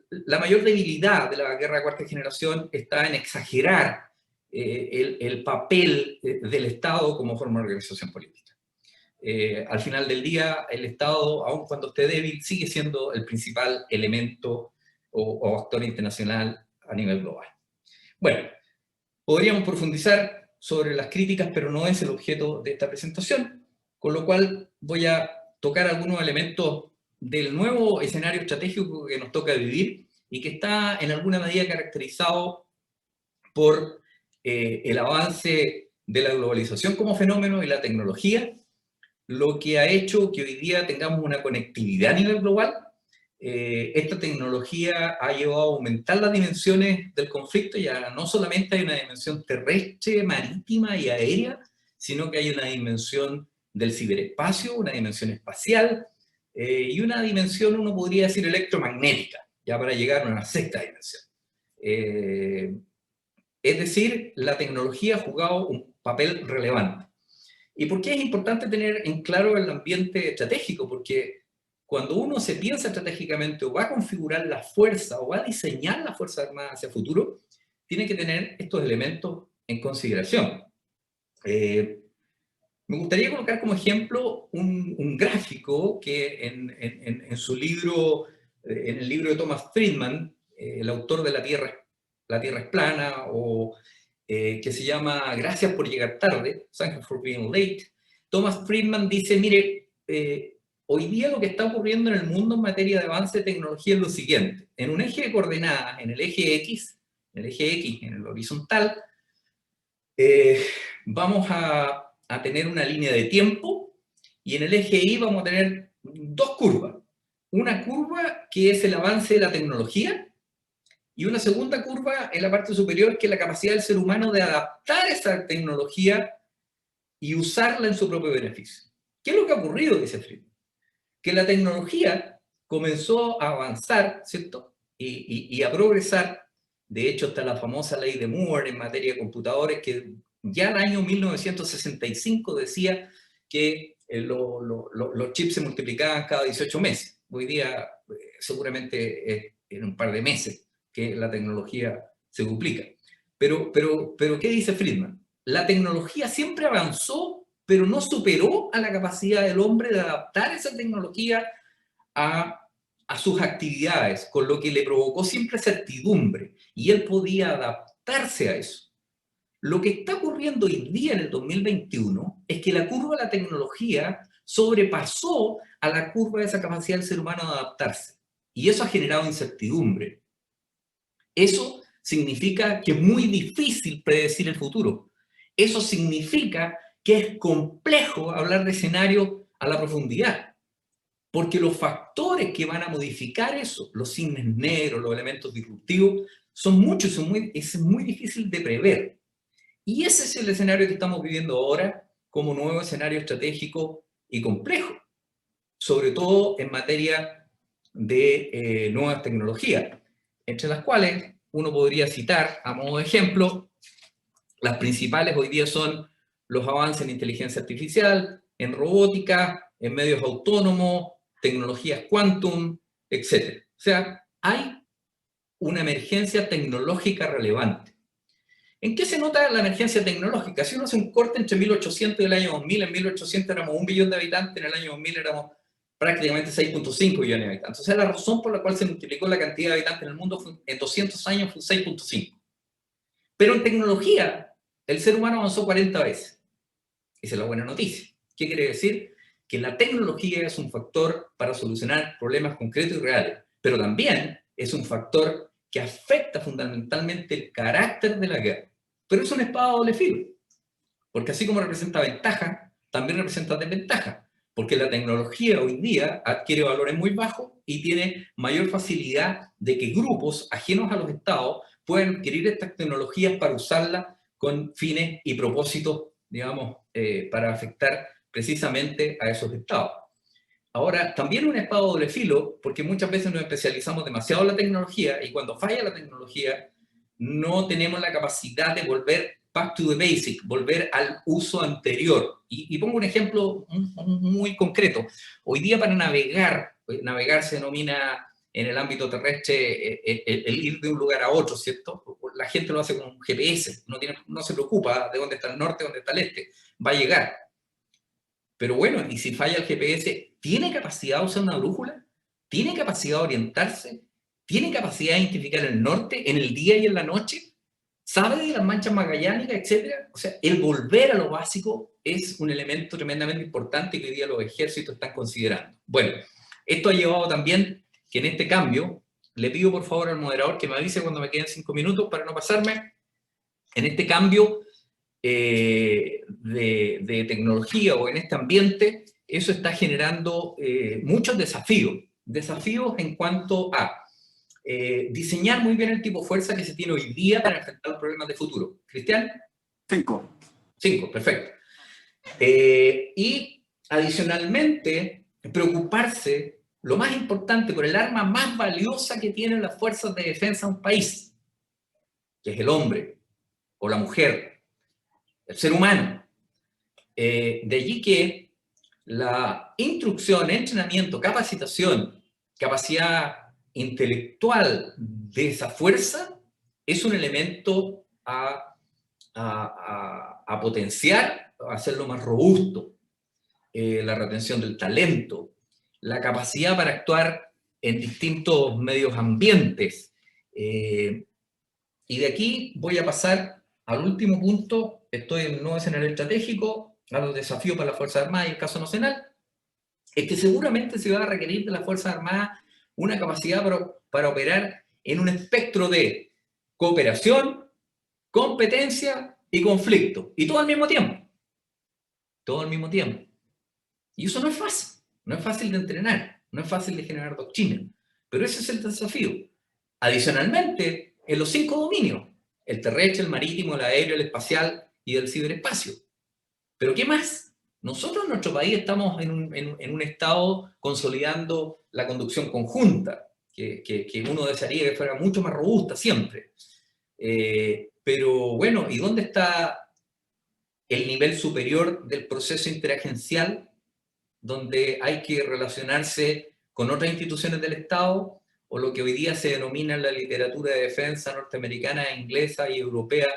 la mayor debilidad de la guerra de cuarta generación está en exagerar el papel del Estado como forma de organización política. Al final del día, el Estado, aun cuando esté débil, sigue siendo el principal elemento o actor internacional a nivel global. Bueno, podríamos profundizar sobre las críticas, pero no es el objeto de esta presentación, con lo cual voy a tocar algunos elementos del nuevo escenario estratégico que nos toca vivir y que está en alguna medida caracterizado por el avance de la globalización como fenómeno y la tecnología, lo que ha hecho que hoy día tengamos una conectividad a nivel global. Esta tecnología ha llevado a aumentar las dimensiones del conflicto. Ya no solamente hay una dimensión terrestre, marítima y aérea, sino que hay una dimensión del ciberespacio, una dimensión espacial y una dimensión, uno podría decir, electromagnética, ya para llegar a una sexta dimensión. Es decir, la tecnología ha jugado un papel relevante. ¿Y por qué es importante tener en claro el ambiente estratégico? Porque cuando uno se piensa estratégicamente o va a configurar la fuerza o va a diseñar la Fuerza Armada hacia el futuro, tiene que tener estos elementos en consideración. Me gustaría colocar como ejemplo un gráfico que en su libro, en el libro de Thomas Friedman, el autor de La Tierra es plana, o que se llama Gracias por llegar tarde, Thank you for being late. Thomas Friedman dice, mire, hoy día lo que está ocurriendo en el mundo en materia de avance de tecnología es lo siguiente. En un eje de coordenadas, en el eje X, en el horizontal, vamos a tener una línea de tiempo, y en el eje Y vamos a tener dos curvas. Una curva que es el avance de la tecnología, Y una segunda curva en la parte superior, que es la capacidad del ser humano de adaptar esa tecnología y usarla en su propio beneficio. ¿Qué es lo que ha ocurrido, dice Friedman? Que la tecnología comenzó a avanzar, ¿cierto? Y a progresar. De hecho, está la famosa ley de Moore en materia de computadores, que ya en el año 1965 decía que los chips se multiplicaban cada 18 meses. Hoy día seguramente es en un par de meses que la tecnología se duplica. Pero ¿qué dice Friedman? La tecnología siempre avanzó, pero no superó a la capacidad del hombre de adaptar esa tecnología a sus actividades, con lo que le provocó siempre certidumbre, y él podía adaptarse a eso. Lo que está ocurriendo hoy día en el 2021 es que la curva de la tecnología sobrepasó a la curva de esa capacidad del ser humano de adaptarse, y eso ha generado incertidumbre. Eso significa que es muy difícil predecir el futuro. Eso significa que es complejo hablar de escenarios a la profundidad, porque los factores que van a modificar eso, los cisnes negros, los elementos disruptivos, son muchos, es muy difícil de prever. Y ese es el escenario que estamos viviendo ahora como nuevo escenario estratégico y complejo, sobre todo en materia de nuevas tecnologías, entre las cuales uno podría citar, a modo de ejemplo, las principales hoy día son los avances en inteligencia artificial, en robótica, en medios autónomos, tecnologías quantum, etc. O sea, hay una emergencia tecnológica relevante. ¿En qué se nota la emergencia tecnológica? Si uno hace un corte entre 1800 y el año 2000, en 1800 éramos 1 billón de habitantes, en el año 2000 éramos prácticamente 6.5 billones de habitantes. O sea, la razón por la cual se multiplicó la cantidad de habitantes en el mundo en 200 años fue 6.5. Pero en tecnología, el ser humano avanzó 40 veces. Esa es la buena noticia. ¿Qué quiere decir? Que la tecnología es un factor para solucionar problemas concretos y reales, pero también es un factor que afecta fundamentalmente el carácter de la guerra. Pero es una espada de doble filo, porque así como representa ventaja, también representa desventaja, porque la tecnología hoy día adquiere valores muy bajos y tiene mayor facilidad de que grupos ajenos a los estados puedan adquirir estas tecnologías para usarlas con fines y propósitos, digamos, para afectar precisamente a esos estados. Ahora, también una espada de doble filo, porque muchas veces nos especializamos demasiado en la tecnología y cuando falla la tecnología no tenemos la capacidad de volver back to the basic, volver al uso anterior. Y pongo un ejemplo muy concreto. Hoy día para navegar se denomina en el ámbito terrestre el ir de un lugar a otro, ¿cierto? La gente lo hace con un GPS, no se preocupa de dónde está el norte, dónde está el este, va a llegar. Pero bueno, y si falla el GPS, ¿tiene capacidad de usar una brújula? ¿Tiene capacidad de orientarse? ¿Tiene capacidad de identificar el norte en el día y en la noche? ¿Sabe de las manchas magallánicas, etcétera? O sea, el volver a lo básico es un elemento tremendamente importante que hoy día los ejércitos están considerando. Bueno, esto ha llevado también que en este cambio, le pido por favor al moderador que me avise cuando me queden 5 minutos para no pasarme, en este cambio de tecnología o en este ambiente, eso está generando muchos desafíos. Desafíos en cuanto a diseñar muy bien el tipo de fuerza que se tiene hoy día para enfrentar los problemas de futuro. ¿Cristian? 5. 5, perfecto. Y adicionalmente, preocuparse, lo más importante, por el arma más valiosa que tienen las fuerzas de defensa de un país, que es el hombre o la mujer, el ser humano. De allí que la instrucción, entrenamiento, capacitación, capacidad intelectual de esa fuerza es un elemento a potenciar, a hacerlo más robusto. La retención del talento, la capacidad para actuar en distintos medios ambientes. Y de aquí voy a pasar al último punto. Estoy en un nuevo escenario estratégico, a los desafíos para las Fuerzas Armadas y el caso nacional. Es que seguramente se va a requerir de las Fuerzas Armadas una capacidad para operar en un espectro de cooperación, competencia y conflicto. Y todo al mismo tiempo. Todo al mismo tiempo. Y eso no es fácil. No es fácil de entrenar. No es fácil de generar doctrina. Pero ese es el desafío. Adicionalmente, en los 5 dominios, el terrestre, el marítimo, el aéreo, el espacial y el ciberespacio. ¿Pero qué más? Nosotros en nuestro país estamos en un estado consolidando la conducción conjunta, que uno desearía que fuera mucho más robusta siempre. Pero bueno, ¿y dónde está el nivel superior del proceso interagencial, donde hay que relacionarse con otras instituciones del Estado, o lo que hoy día se denomina en la literatura de defensa norteamericana, inglesa y europea,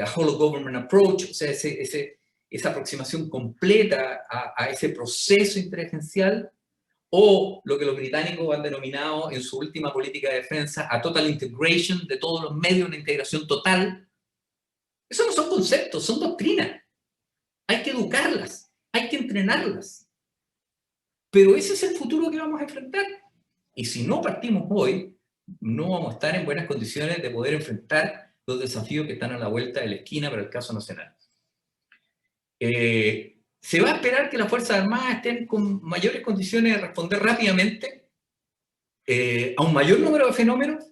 a whole government approach, o sea, esa aproximación completa a ese proceso interagencial, o lo que los británicos han denominado en su última política de defensa a total integration, de todos los medios, una integración total. Esos no son conceptos, son doctrinas. Hay que educarlas, hay que entrenarlas. Pero ese es el futuro que vamos a enfrentar. Y si no partimos hoy, no vamos a estar en buenas condiciones de poder enfrentar los desafíos que están a la vuelta de la esquina para el caso nacional. Se va a esperar que las Fuerzas Armadas estén con mayores condiciones de responder rápidamente a un mayor número de fenómenos,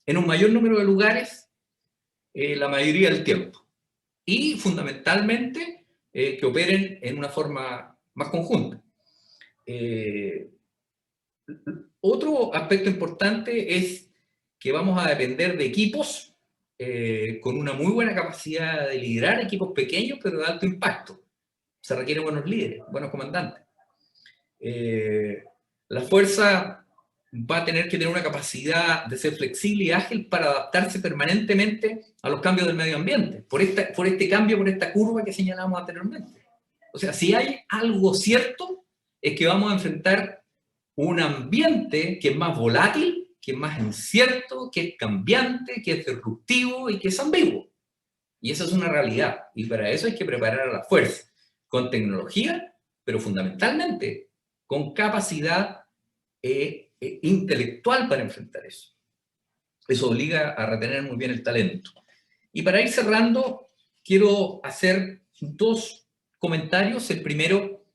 en un mayor número de lugares, la mayoría del tiempo. Y fundamentalmente que operen en una forma más conjunta. Otro aspecto importante es que vamos a depender de equipos con una muy buena capacidad de liderar, equipos pequeños pero de alto impacto. Se requieren buenos líderes, buenos comandantes. La fuerza va a tener que tener una capacidad de ser flexible y ágil para adaptarse permanentemente a los cambios del medio ambiente, por este cambio, por esta curva que señalamos anteriormente. O sea, si hay algo cierto, es que vamos a enfrentar un ambiente que es más volátil, que es más incierto, que es cambiante, que es disruptivo y que es ambiguo. Y esa es una realidad. Y para eso hay que preparar a la fuerza, con tecnología, pero fundamentalmente con capacidad intelectual para enfrentar eso. Eso obliga a retener muy bien el talento. Y para ir cerrando, quiero hacer 2 comentarios. El primero,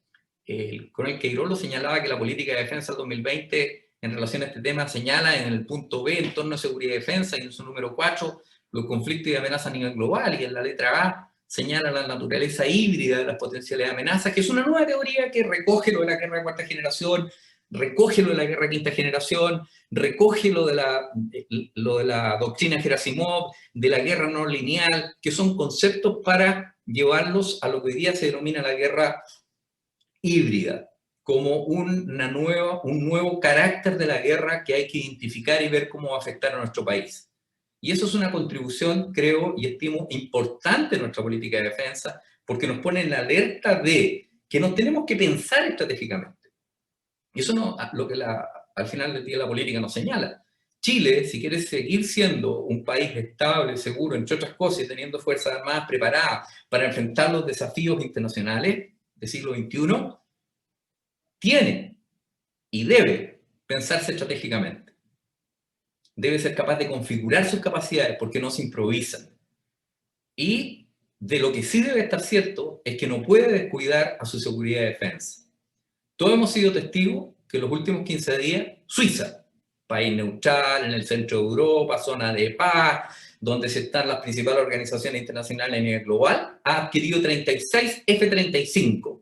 el coronel Queiroz señalaba que la política de defensa del 2020 en relación a este tema señala en el punto B, entorno de seguridad y defensa, y en su número 4, los conflictos y amenazas a nivel global, y en la letra A señala la naturaleza híbrida de las potenciales amenazas, que es una nueva teoría que recoge lo de la guerra de cuarta generación, recoge lo de la guerra de quinta generación, recoge lo de la doctrina Gerasimov, de la guerra no lineal, que son conceptos para llevarlos a lo que hoy día se denomina la guerra híbrida, como un nuevo carácter de la guerra que hay que identificar y ver cómo va a afectar a nuestro país. Y eso es una contribución, creo, y estimo importante en nuestra política de defensa, porque nos pone en la alerta de que nos tenemos que pensar estratégicamente. Y eso no, lo que al final del día la política nos señala. Chile, si quiere seguir siendo un país estable, seguro, entre otras cosas, y teniendo fuerzas armadas preparadas para enfrentar los desafíos internacionales del siglo XXI, tiene y debe pensarse estratégicamente. Debe ser capaz de configurar sus capacidades porque no se improvisan. Y de lo que sí debe estar cierto es que no puede descuidar a su seguridad y defensa. Todos hemos sido testigos que en los últimos 15 días, Suiza, país neutral en el centro de Europa, zona de paz, donde se están las principales organizaciones internacionales a nivel global, ha adquirido 36 F-35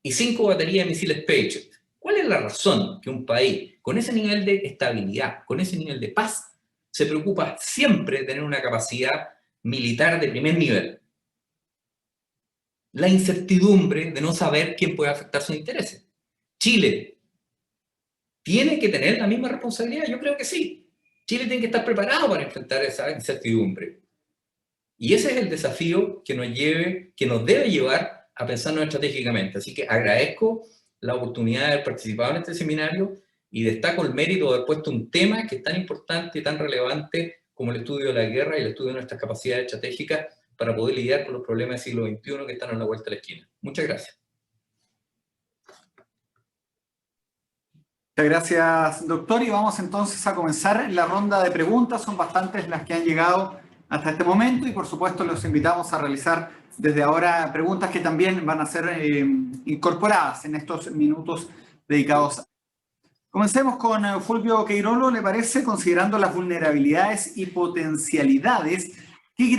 y 5 baterías de misiles Patriot. ¿Cuál es la razón que un país con ese nivel de estabilidad, con ese nivel de paz, se preocupa siempre de tener una capacidad militar de primer nivel? La incertidumbre de no saber quién puede afectar sus intereses. Chile tiene que tener la misma responsabilidad, yo creo que sí. Chile tiene que estar preparado para enfrentar esa incertidumbre. Y ese es el desafío que nos debe llevar a pensarnos estratégicamente. Así que agradezco la oportunidad de haber participado en este seminario y destaco el mérito de haber puesto un tema que es tan importante y tan relevante como el estudio de la guerra y el estudio de nuestras capacidades estratégicas para poder lidiar con los problemas del siglo XXI que están a la vuelta de la esquina. Muchas gracias. Muchas gracias, doctor. Y vamos entonces a comenzar la ronda de preguntas. Son bastantes las que han llegado hasta este momento y por supuesto los invitamos a realizar desde ahora preguntas que también van a ser incorporadas en estos minutos dedicados a... Comencemos con Fulvio Queirolo, ¿le parece? Considerando las vulnerabilidades y potencialidades, ¿qué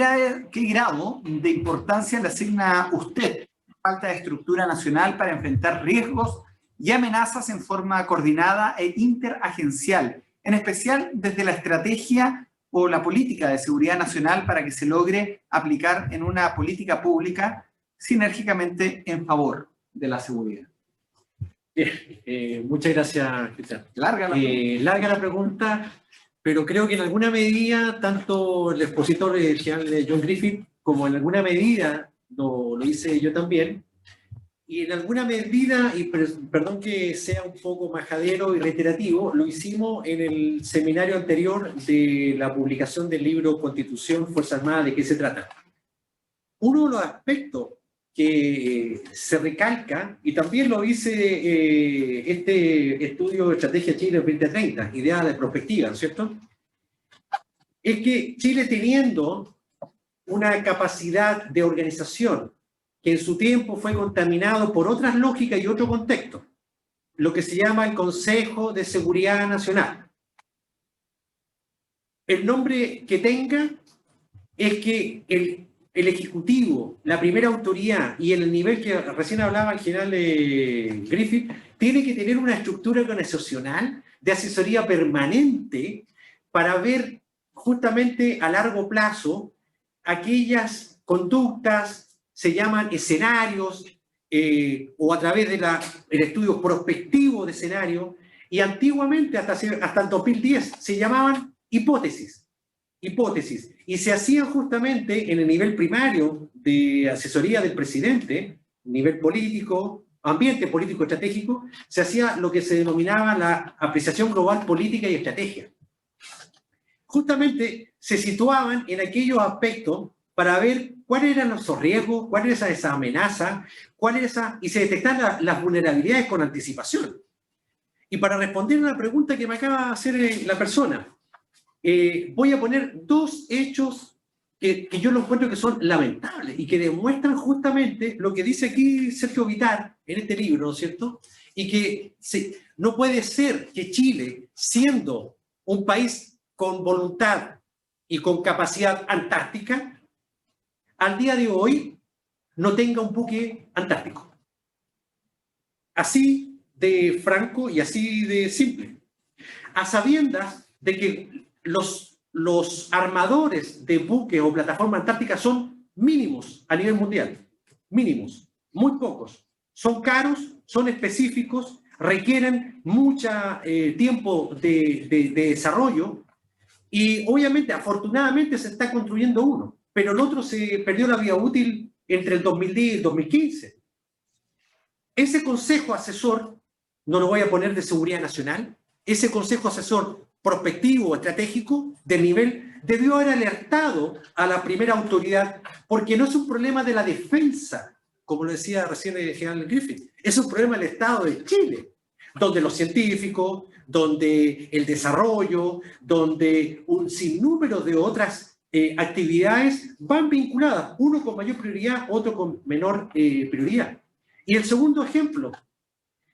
grado de importancia le asigna usted a la falta de estructura nacional para enfrentar riesgos y amenazas en forma coordinada e interagencial, en especial desde la estrategia o la política de seguridad nacional para que se logre aplicar en una política pública sinérgicamente en favor de la seguridad? Bien, muchas gracias, Cristian. Larga la pregunta, pero creo que en alguna medida, tanto el expositor general John Griffith, como en alguna medida lo hice yo también, y en alguna medida, y perdón que sea un poco majadero y reiterativo, lo hicimos en el seminario anterior de la publicación del libro Constitución, Fuerza Armada, ¿de qué se trata? Uno de los aspectos que se recalca, y también lo hice este estudio de Estrategia Chile 2030, idea de perspectiva, ¿cierto? Es que Chile, teniendo una capacidad de organización que en su tiempo fue contaminado por otras lógicas y otro contexto, lo que se llama el Consejo de Seguridad Nacional. El nombre que tenga es que el Ejecutivo, la primera autoridad y el nivel que recién hablaba el general Griffith, tiene que tener una estructura organizacional de asesoría permanente para ver justamente a largo plazo aquellas conductas, se llaman escenarios, o a través del estudio prospectivo de escenario, y antiguamente, hasta el 2010, se llamaban hipótesis, y se hacían justamente en el nivel primario de asesoría del presidente, nivel político, ambiente político estratégico, se hacía lo que se denominaba la apreciación global política y estrategia. Justamente se situaban en aquellos aspectos para ver cuáles eran esos riesgos, cuál era esa amenaza, y se detectaban las vulnerabilidades con anticipación. Y para responder a la pregunta que me acaba de hacer la persona, voy a poner dos hechos que yo lo encuentro que son lamentables y que demuestran justamente lo que dice aquí Sergio Vitar en este libro, ¿no es cierto? Y que no puede ser que Chile, siendo un país con voluntad y con capacidad antártica, al día de hoy no tenga un buque antártico. Así de franco y así de simple. A sabiendas de que los armadores de buques o plataformas antárticas son mínimos a nivel mundial. Mínimos, muy pocos. Son caros, son específicos, requieren mucho tiempo de desarrollo y obviamente, afortunadamente, se está construyendo uno, pero el otro se perdió la vida útil entre el 2010 y el 2015. Ese consejo asesor, no lo voy a poner de seguridad nacional, ese consejo asesor prospectivo, estratégico, del nivel, debió haber alertado a la primera autoridad, porque no es un problema de la defensa, como lo decía recién el general Griffith, es un problema del Estado de Chile, donde los científicos, donde el desarrollo, donde un sinnúmero de otras actividades van vinculadas, uno con mayor prioridad, otro con menor prioridad. Y el segundo ejemplo,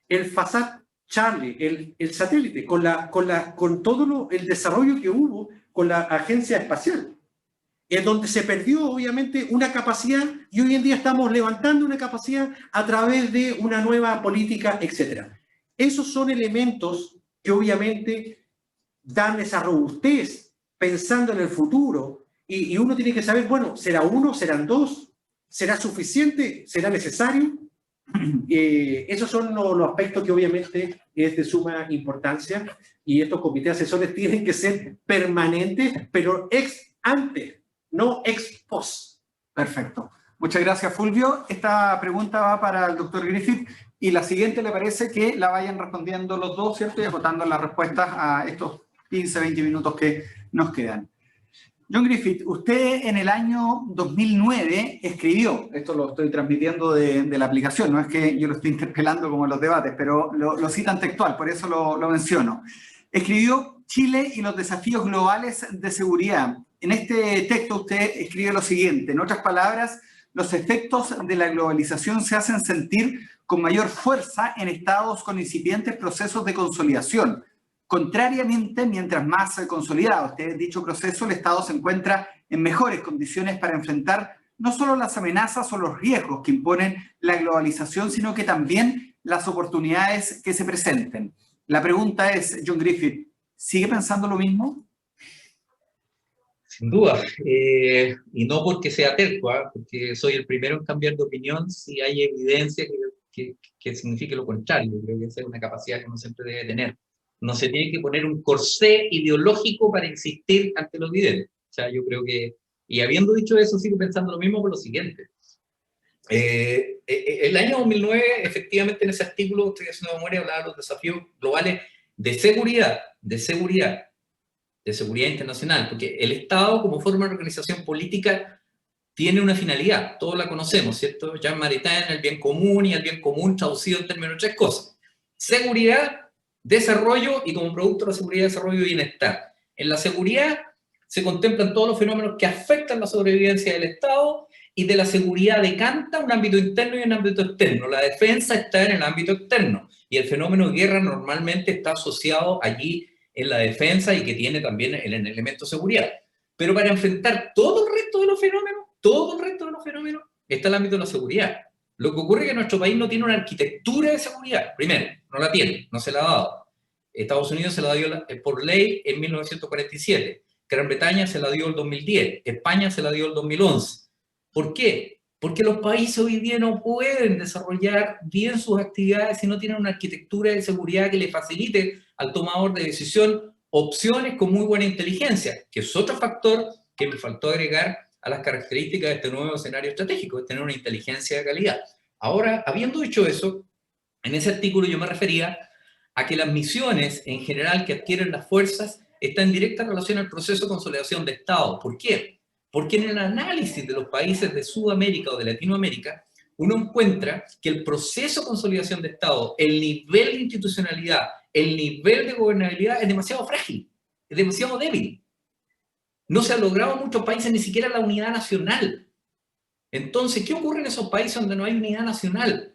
el FASAT Charlie, el satélite, con todo el desarrollo que hubo con la agencia espacial, en donde se perdió obviamente una capacidad y hoy en día estamos levantando una capacidad a través de una nueva política, etc. Esos son elementos que obviamente dan esa robustez pensando en el futuro y uno tiene que saber, bueno, ¿será uno? ¿Serán dos? ¿Será suficiente? ¿Será necesario? Esos son los aspectos que obviamente es de suma importancia y estos comités asesores tienen que ser permanentes, pero ex ante, no ex post. Perfecto. Muchas gracias, Fulvio. Esta pregunta va para el doctor Griffith y la siguiente le parece que la vayan respondiendo los dos, ¿cierto? Y agotando las respuestas a estos 15, 20 minutos que nos quedan. John Griffith, usted en el año 2009 escribió, esto lo estoy transmitiendo de la aplicación, no es que yo lo estoy interpelando como en los debates, pero lo citan textual, por eso lo menciono. Escribió Chile y los desafíos globales de seguridad. En este texto usted escribe lo siguiente, en otras palabras, los efectos de la globalización se hacen sentir con mayor fuerza en estados con incipientes procesos de consolidación. Contrariamente, mientras más consolidado esté dicho proceso, el Estado se encuentra en mejores condiciones para enfrentar no solo las amenazas o los riesgos que imponen la globalización, sino que también las oportunidades que se presenten. La pregunta es, John Griffith, ¿sigue pensando lo mismo? Sin duda, y no porque sea terco, porque soy el primero en cambiar de opinión si hay evidencia que signifique lo contrario. Creo que esa es una capacidad que uno siempre debe tener. No se tiene que poner un corsé ideológico para insistir ante lo evidente. O sea, yo creo que, y habiendo dicho eso, sigo pensando lo mismo por lo siguiente. El año 2009, efectivamente, en ese artículo, estoy haciendo memoria, hablaba de los desafíos globales de seguridad internacional, porque el Estado, como forma de organización política, tiene una finalidad, todos la conocemos, ¿cierto? Jean Maritain, el bien común, y el bien común traducido en términos de tres cosas: seguridad, desarrollo, y como producto de la seguridad, desarrollo y bienestar. En la seguridad se contemplan todos los fenómenos que afectan la sobrevivencia del Estado, y de la seguridad decanta un ámbito interno y un ámbito externo. La defensa está en el ámbito externo, y el fenómeno de guerra normalmente está asociado allí en la defensa, y que tiene también el elemento seguridad. Pero para enfrentar todo el resto de los fenómenos, está el ámbito de la seguridad. Lo que ocurre es que nuestro país no tiene una arquitectura de seguridad. Primero, no la tiene, no se la ha dado. Estados Unidos se la dio por ley en 1947. Gran Bretaña se la dio en 2010. España se la dio en 2011. ¿Por qué? Porque los países hoy día no pueden desarrollar bien sus actividades si no tienen una arquitectura de seguridad que le facilite al tomador de decisión opciones con muy buena inteligencia, que es otro factor que me faltó agregar a las características de este nuevo escenario estratégico, de tener una inteligencia de calidad. Ahora, habiendo dicho eso, en ese artículo yo me refería a que las misiones en general que adquieren las fuerzas están en directa relación al proceso de consolidación de Estado. ¿Por qué? Porque en el análisis de los países de Sudamérica o de Latinoamérica, uno encuentra que el proceso de consolidación de Estado, el nivel de institucionalidad, el nivel de gobernabilidad es demasiado frágil, es demasiado débil. No se ha logrado en muchos países ni siquiera la unidad nacional. Entonces, ¿qué ocurre en esos países donde no hay unidad nacional?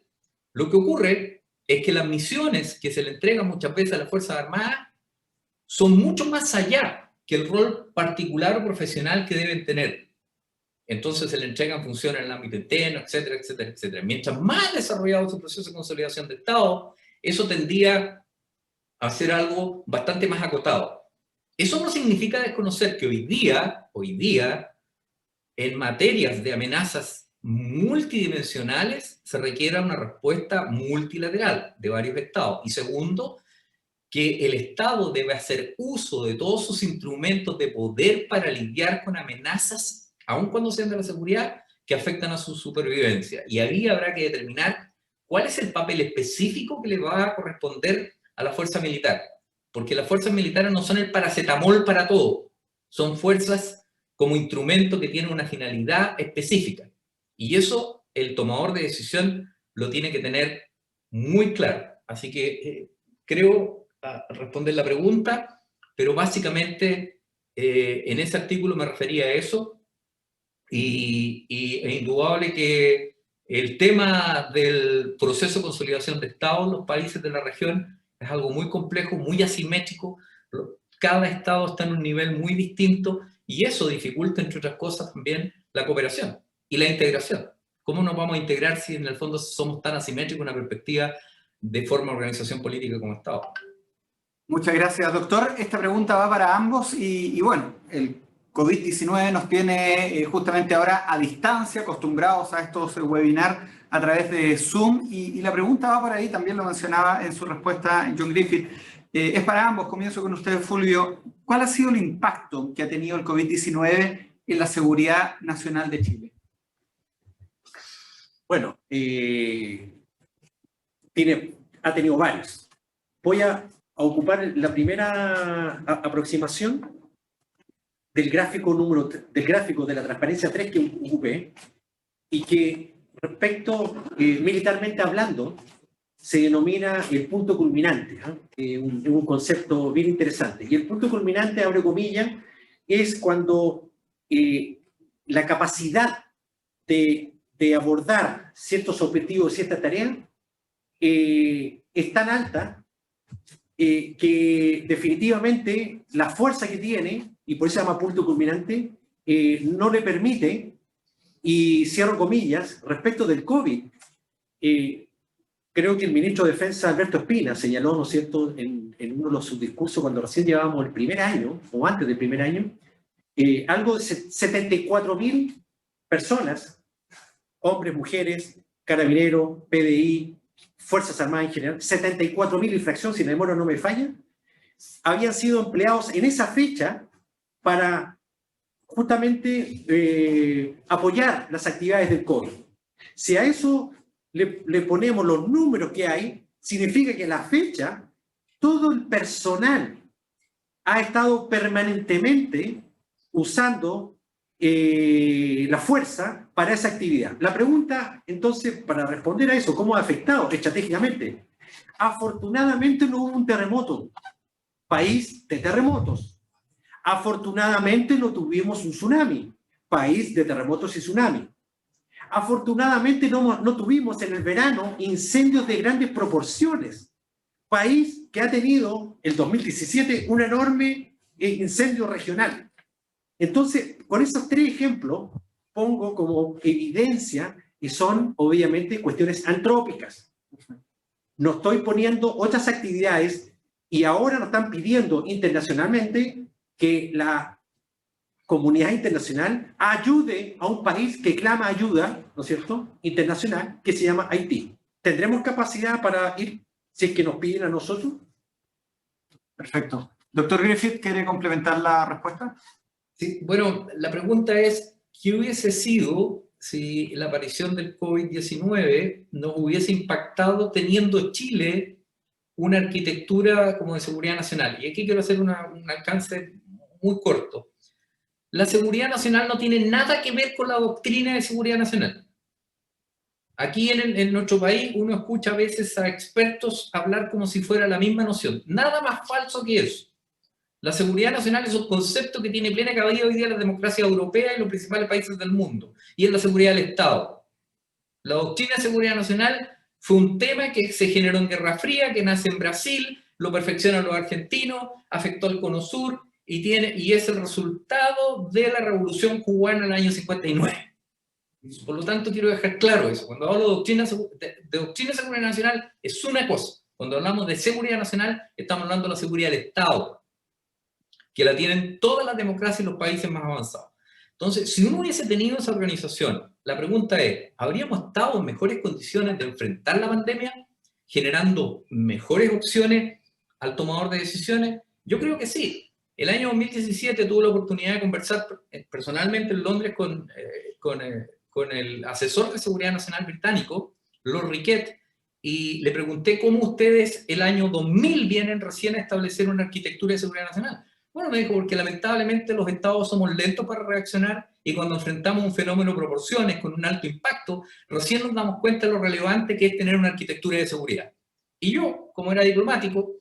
Lo que ocurre es que las misiones que se le entregan muchas veces a las Fuerzas Armadas son mucho más allá que el rol particular o profesional que deben tener. Entonces se le entregan funciones en el ámbito interno, etcétera, etcétera, etcétera. Mientras más desarrollado su proceso de consolidación de Estado, eso tendría a ser algo bastante más acotado. Eso no significa desconocer que hoy día, en materias de amenazas multidimensionales, se requiera una respuesta multilateral de varios estados. Y segundo, que el Estado debe hacer uso de todos sus instrumentos de poder para lidiar con amenazas, aun cuando sean de la seguridad, que afectan a su supervivencia. Y ahí habrá que determinar cuál es el papel específico que le va a corresponder a la fuerza militar. Porque las fuerzas militares no son el paracetamol para todo, son fuerzas como instrumento que tienen una finalidad específica. Y eso el tomador de decisión lo tiene que tener muy claro. Así que creo responder la pregunta, pero básicamente en ese artículo me refería a eso, y es indudable que el tema del proceso de consolidación de Estado en los países de la región es algo muy complejo, muy asimétrico. Cada Estado está en un nivel muy distinto, y eso dificulta, entre otras cosas, también la cooperación y la integración. ¿Cómo nos vamos a integrar si en el fondo somos tan asimétricos en una perspectiva de forma de organización política como Estado? Muchas gracias, doctor. Esta pregunta va para ambos y bueno, el COVID-19 nos tiene justamente ahora a distancia, acostumbrados a estos webinars a través de Zoom, y la pregunta va por ahí, también lo mencionaba en su respuesta John Griffith. Es para ambos, comienzo con usted, Fulvio. ¿Cuál ha sido el impacto que ha tenido el COVID-19 en la seguridad nacional de Chile? Bueno, ha tenido varios. Voy a ocupar la primera aproximación del gráfico de la transparencia 3 que ocupé, y que respecto, militarmente hablando, se denomina el punto culminante, un concepto bien interesante. Y el punto culminante, abre comillas, es cuando la capacidad de de abordar ciertos objetivos y ciertas tareas es tan alta que definitivamente la fuerza que tiene, y por eso se llama punto culminante, no le permite, y cierro comillas, respecto del COVID, creo que el ministro de Defensa, Alberto Espina, señaló, ¿no es cierto?, en uno de sus discursos cuando recién llevábamos el primer año, o antes del primer año, algo de 74.000 personas, hombres, mujeres, carabineros, PDI, Fuerzas Armadas en general, 74.000 infracción, si la memoria no me falla, habían sido empleados en esa fecha para justamente apoyar las actividades del COVID. Si a eso le ponemos los números que hay, significa que a la fecha todo el personal ha estado permanentemente usando la fuerza para esa actividad. La pregunta, entonces, para responder a eso, ¿cómo ha afectado estratégicamente? Afortunadamente no hubo un terremoto, país de terremotos. Afortunadamente no tuvimos un tsunami, país de terremotos y tsunami. Afortunadamente no tuvimos en el verano incendios de grandes proporciones, país que ha tenido el 2017 un enorme incendio regional. Entonces, con esos tres ejemplos, pongo como evidencia que son obviamente cuestiones antrópicas. No estoy poniendo otras actividades y ahora nos están pidiendo internacionalmente que la comunidad internacional ayude a un país que clama ayuda, ¿no es cierto?, internacional, que se llama Haití. ¿Tendremos capacidad para ir si es que nos piden a nosotros? Perfecto. Doctor Griffith, ¿quiere complementar la respuesta? Sí, bueno, la pregunta es, ¿qué hubiese sido si la aparición del COVID-19 nos hubiese impactado teniendo Chile una arquitectura como de seguridad nacional? Y aquí quiero hacer un alcance muy corto. La seguridad nacional no tiene nada que ver con la doctrina de seguridad nacional. Aquí en nuestro país uno escucha a veces a expertos hablar como si fuera la misma noción. Nada más falso que eso. La seguridad nacional es un concepto que tiene plena cabida hoy día en la democracia europea y los principales países del mundo, y es la seguridad del Estado. La doctrina de seguridad nacional fue un tema que se generó en Guerra Fría, que nace en Brasil, lo perfeccionan los argentinos, afectó al Cono Sur, y es el resultado de la Revolución Cubana en el año 59. Por lo tanto, quiero dejar claro eso. Cuando hablo de doctrina de seguridad nacional, es una cosa. Cuando hablamos de seguridad nacional, estamos hablando de la seguridad del Estado, que la tienen todas las democracias y los países más avanzados. Entonces, si uno hubiese tenido esa organización, la pregunta es, ¿habríamos estado en mejores condiciones de enfrentar la pandemia, generando mejores opciones al tomador de decisiones? Yo creo que sí. El año 2017 tuve la oportunidad de conversar personalmente en Londres con el asesor de seguridad nacional británico, Lord Riquet, y le pregunté cómo ustedes el año 2000 vienen recién a establecer una arquitectura de seguridad nacional. Bueno, me dijo, porque lamentablemente los estados somos lentos para reaccionar y cuando enfrentamos un fenómeno de proporciones con un alto impacto, recién nos damos cuenta de lo relevante que es tener una arquitectura de seguridad. Y yo, como era diplomático,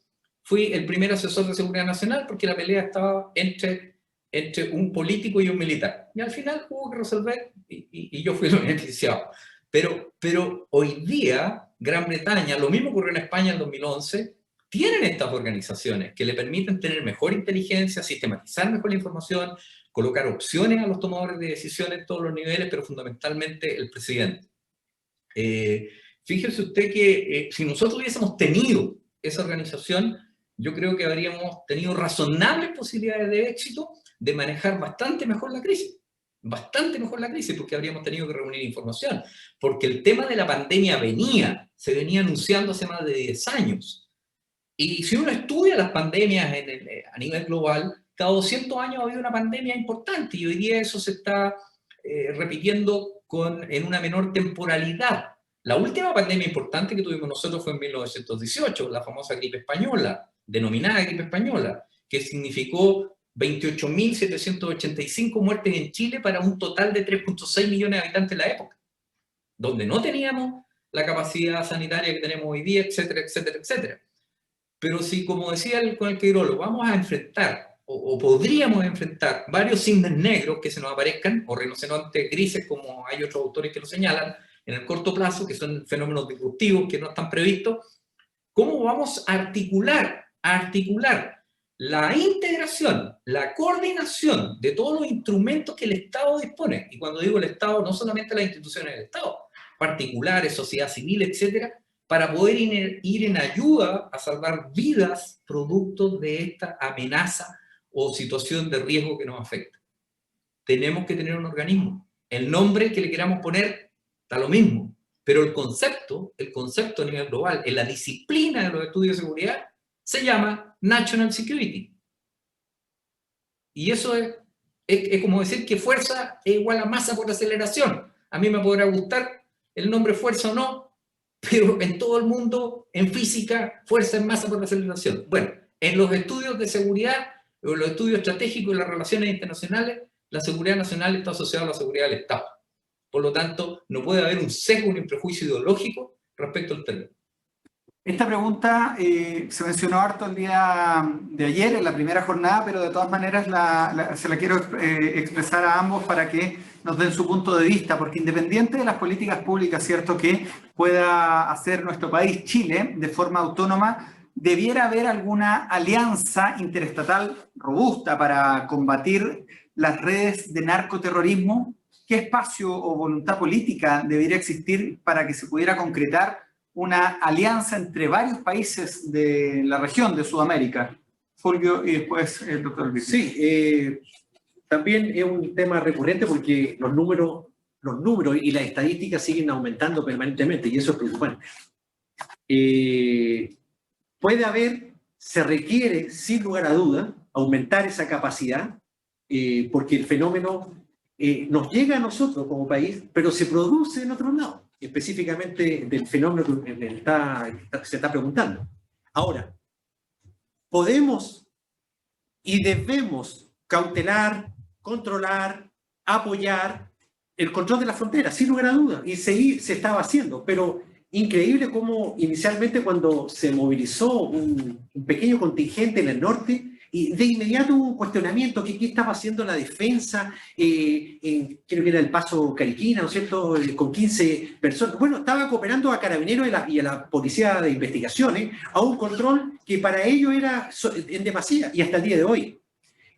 fui el primer asesor de seguridad nacional porque la pelea estaba entre un político y un militar. Y al final hubo que resolver y yo fui el beneficiado. Pero hoy día, Gran Bretaña, lo mismo ocurrió en España en 2011, tienen estas organizaciones que le permiten tener mejor inteligencia, sistematizar mejor la información, colocar opciones a los tomadores de decisiones en todos los niveles, pero fundamentalmente el presidente. Fíjese usted que si nosotros hubiésemos tenido esa organización, yo creo que habríamos tenido razonables posibilidades de éxito de manejar bastante mejor la crisis. Bastante mejor la crisis, porque habríamos tenido que reunir información. Porque el tema de la pandemia se venía anunciando hace más de 10 años. Y si uno estudia las pandemias a nivel global, cada 200 años ha habido una pandemia importante y hoy día eso se está repitiendo en una menor temporalidad. La última pandemia importante que tuvimos nosotros fue en 1918, la famosa gripe española, denominada gripe española, que significó 28.785 muertes en Chile para un total de 3.6 millones de habitantes en la época, donde no teníamos la capacidad sanitaria que tenemos hoy día, etcétera, etcétera, etcétera. Pero si, como decía con el Queiroz, vamos a enfrentar o podríamos enfrentar varios cisnes negros que se nos aparezcan, o rinocerontes grises, como hay otros autores que lo señalan, en el corto plazo, que son fenómenos disruptivos que no están previstos. ¿Cómo vamos a articular la integración, la coordinación de todos los instrumentos que el Estado dispone? Y cuando digo el Estado, no solamente las instituciones del Estado, particulares, sociedad civil, etcétera, para poder ir en ayuda a salvar vidas producto de esta amenaza o situación de riesgo que nos afecta. Tenemos que tener un organismo. El nombre que le queramos poner da lo mismo, pero el concepto a nivel global, en la disciplina de los estudios de seguridad, se llama National Security. Y eso es como decir que fuerza es igual a masa por aceleración. A mí me podrá gustar el nombre fuerza o no, pero en todo el mundo, en física, fuerza es masa por aceleración. Bueno, en los estudios de seguridad, o los estudios estratégicos y las relaciones internacionales, la seguridad nacional está asociada a la seguridad del Estado. Por lo tanto, no puede haber un sesgo ni un prejuicio ideológico respecto al término. Esta pregunta se mencionó harto el día de ayer, en la primera jornada, pero de todas maneras se la quiero expresar a ambos para que nos den su punto de vista, porque independiente de las políticas públicas, cierto, que pueda hacer nuestro país, Chile, de forma autónoma, debiera haber alguna alianza interestatal robusta para combatir las redes de narcoterrorismo. ¿Qué espacio o voluntad política debería existir para que se pudiera concretar una alianza entre varios países de la región de Sudamérica? Fulvio y después el doctor Griffith. Sí, también es un tema recurrente porque los números y las estadísticas siguen aumentando permanentemente y eso es preocupante. Se requiere, sin lugar a duda, aumentar esa capacidad porque el fenómeno nos llega a nosotros como país, pero se produce en otros lados, específicamente del fenómeno que se está preguntando. Ahora, podemos y debemos cautelar, controlar, apoyar el control de la frontera, sin lugar a dudas, y se estaba haciendo, pero increíble cómo inicialmente cuando se movilizó un pequeño contingente en el norte, y de inmediato hubo un cuestionamiento, ¿qué estaba haciendo la defensa? Creo que era el Paso Cariquina, ¿no es cierto?, con 15 personas. Bueno, estaba cooperando a Carabineros y a la Policía de Investigaciones, a un control que para ellos era en demasía, y hasta el día de hoy.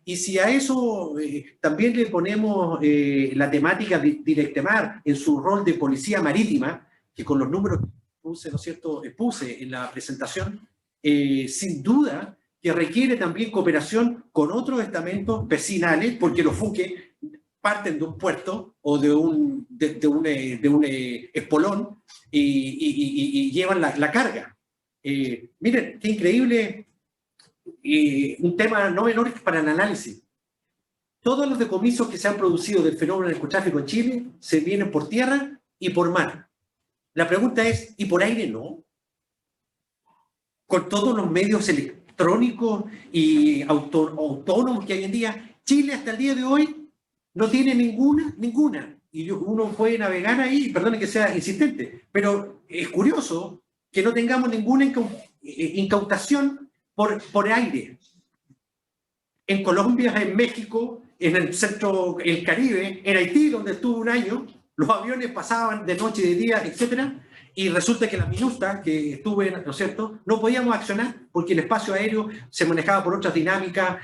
Y si a eso también le ponemos la temática de Directemar en su rol de policía marítima, que con los números que puse, ¿no es cierto?, puse en la presentación, sin duda que requiere también cooperación con otros estamentos vecinales, porque los buques parten de un puerto o de un espolón y llevan la carga. Miren, qué increíble, un tema no menor para el análisis. Todos los decomisos que se han producido del fenómeno del narcotráfico en Chile se vienen por tierra y por mar. La pregunta es, ¿y por aire no? Con todos los medios electrónicos y autónomos que hay en día, Chile hasta el día de hoy no tiene ninguna. Y uno puede navegar ahí, perdone que sea insistente, pero es curioso que no tengamos ninguna incautación por aire. En Colombia, en México, en el centro, el Caribe, en Haití, donde estuve un año, los aviones pasaban de noche y de día, etcétera, y resulta que la MINUSTA, que estuve, ¿no es cierto?, no podíamos accionar porque el espacio aéreo se manejaba por otras dinámicas,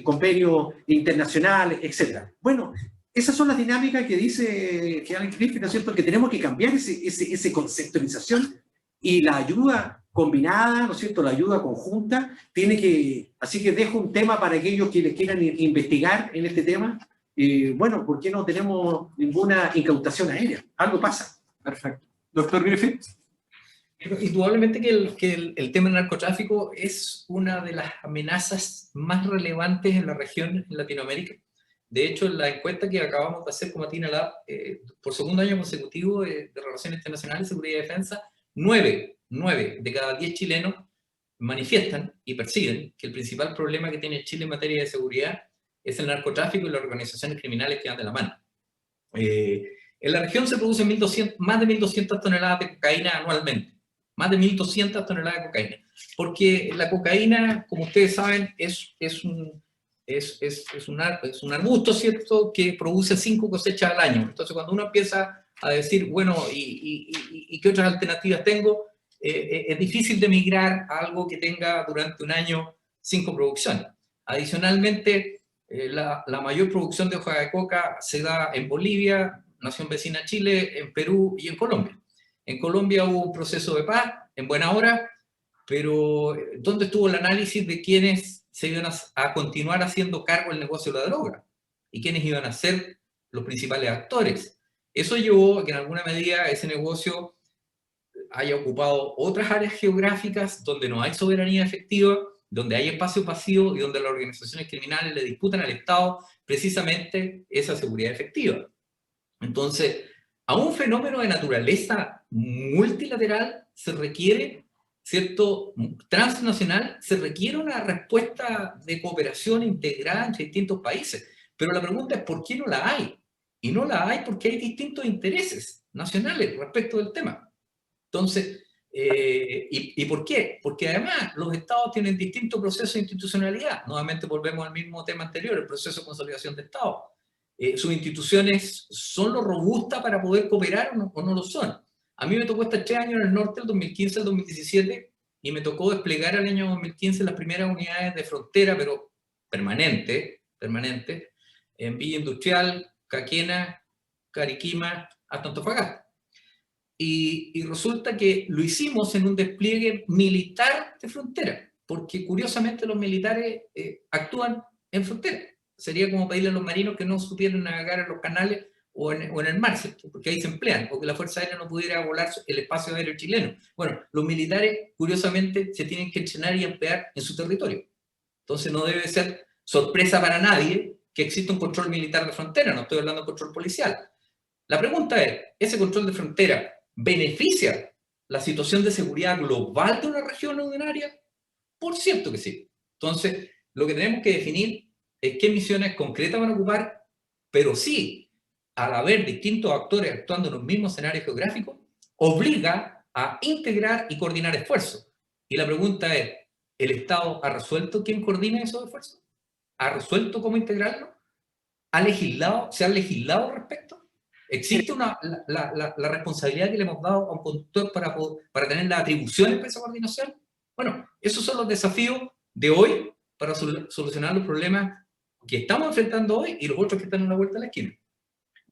convenios internacionales, etcétera. Bueno, esas son las dinámicas que dice Alan Griffith, ¿no es cierto?, que tenemos que cambiar esa conceptualización, y la ayuda combinada, ¿no es cierto?, la ayuda conjunta, así que dejo un tema para aquellos que les quieran investigar en este tema. Bueno, ¿por qué no tenemos ninguna incautación aérea? Algo pasa. Perfecto. Doctor Griffith. Indudablemente que el tema del narcotráfico es una de las amenazas más relevantes en la región, en Latinoamérica. De hecho, en la encuesta que acabamos de hacer con Matina Lab, por segundo año consecutivo de Relaciones Internacionales, Seguridad y Defensa, 9 de cada 10 chilenos manifiestan y perciben que el principal problema que tiene Chile en materia de seguridad es el narcotráfico y las organizaciones criminales que van de la mano. En la región se producen más de 1.200 toneladas de cocaína anualmente. más de 1.200 toneladas de cocaína. Porque la cocaína, como ustedes saben, es un arbusto, ¿cierto?, que produce 5 cosechas al año. Entonces, cuando uno empieza a decir, bueno, ¿y qué otras alternativas tengo? Es difícil de migrar a algo que tenga durante un año 5 producciones. Adicionalmente, la mayor producción de hoja de coca se da en Bolivia, nación vecina a Chile, en Perú y en Colombia. En Colombia hubo un proceso de paz, en buena hora, pero ¿dónde estuvo el análisis de quiénes se iban a continuar haciendo cargo del negocio de la droga? ¿Y quiénes iban a ser los principales actores? Eso llevó a que en alguna medida ese negocio haya ocupado otras áreas geográficas donde no hay soberanía efectiva, donde hay espacio pasivo y donde las organizaciones criminales le disputan al Estado precisamente esa seguridad efectiva. Entonces, a un fenómeno de naturaleza multilateral se requiere, ¿cierto?, transnacional, se requiere una respuesta de cooperación integrada entre distintos países. Pero la pregunta es, ¿por qué no la hay? Y no la hay porque hay distintos intereses nacionales respecto del tema. Entonces, ¿y por qué? Porque además los estados tienen distintos procesos de institucionalidad. Nuevamente volvemos al mismo tema anterior, el proceso de consolidación de estados. Sus instituciones son lo robustas para poder cooperar o no lo son. A mí me tocó estar 3 años en el norte, el 2015 al 2017, y me tocó desplegar el año 2015 las primeras unidades de frontera, pero permanente, en Villa Industrial, Caquena, Cariquima, hasta Antofagasta. Y resulta que lo hicimos en un despliegue militar de frontera, porque curiosamente los militares actúan en frontera. Sería como pedirle a los marinos que no supieran navegar en los canales o en el mar, ¿cierto?, porque ahí se emplean, o que la Fuerza Aérea no pudiera volar el espacio aéreo chileno. Bueno, los militares, curiosamente, se tienen que entrenar y emplear en su territorio. Entonces no debe ser sorpresa para nadie que exista un control militar de frontera, no estoy hablando de control policial. La pregunta es, ¿ese control de frontera beneficia la situación de seguridad global de una región o de un área? Por cierto que sí. Entonces, lo que tenemos que definir es qué misiones concretas van a ocupar, pero sí, al haber distintos actores actuando en los mismos escenarios geográficos, obliga a integrar y coordinar esfuerzos. Y la pregunta es, ¿el Estado ha resuelto quién coordina esos esfuerzos? ¿Ha resuelto cómo integrarlo? ¿Se ha legislado al respecto? ¿Existe la responsabilidad que le hemos dado a un conductor para tener las atribuciones para esa coordinación? Bueno, esos son los desafíos de hoy para solucionar los problemas que estamos enfrentando hoy y los otros que están en la vuelta de la esquina.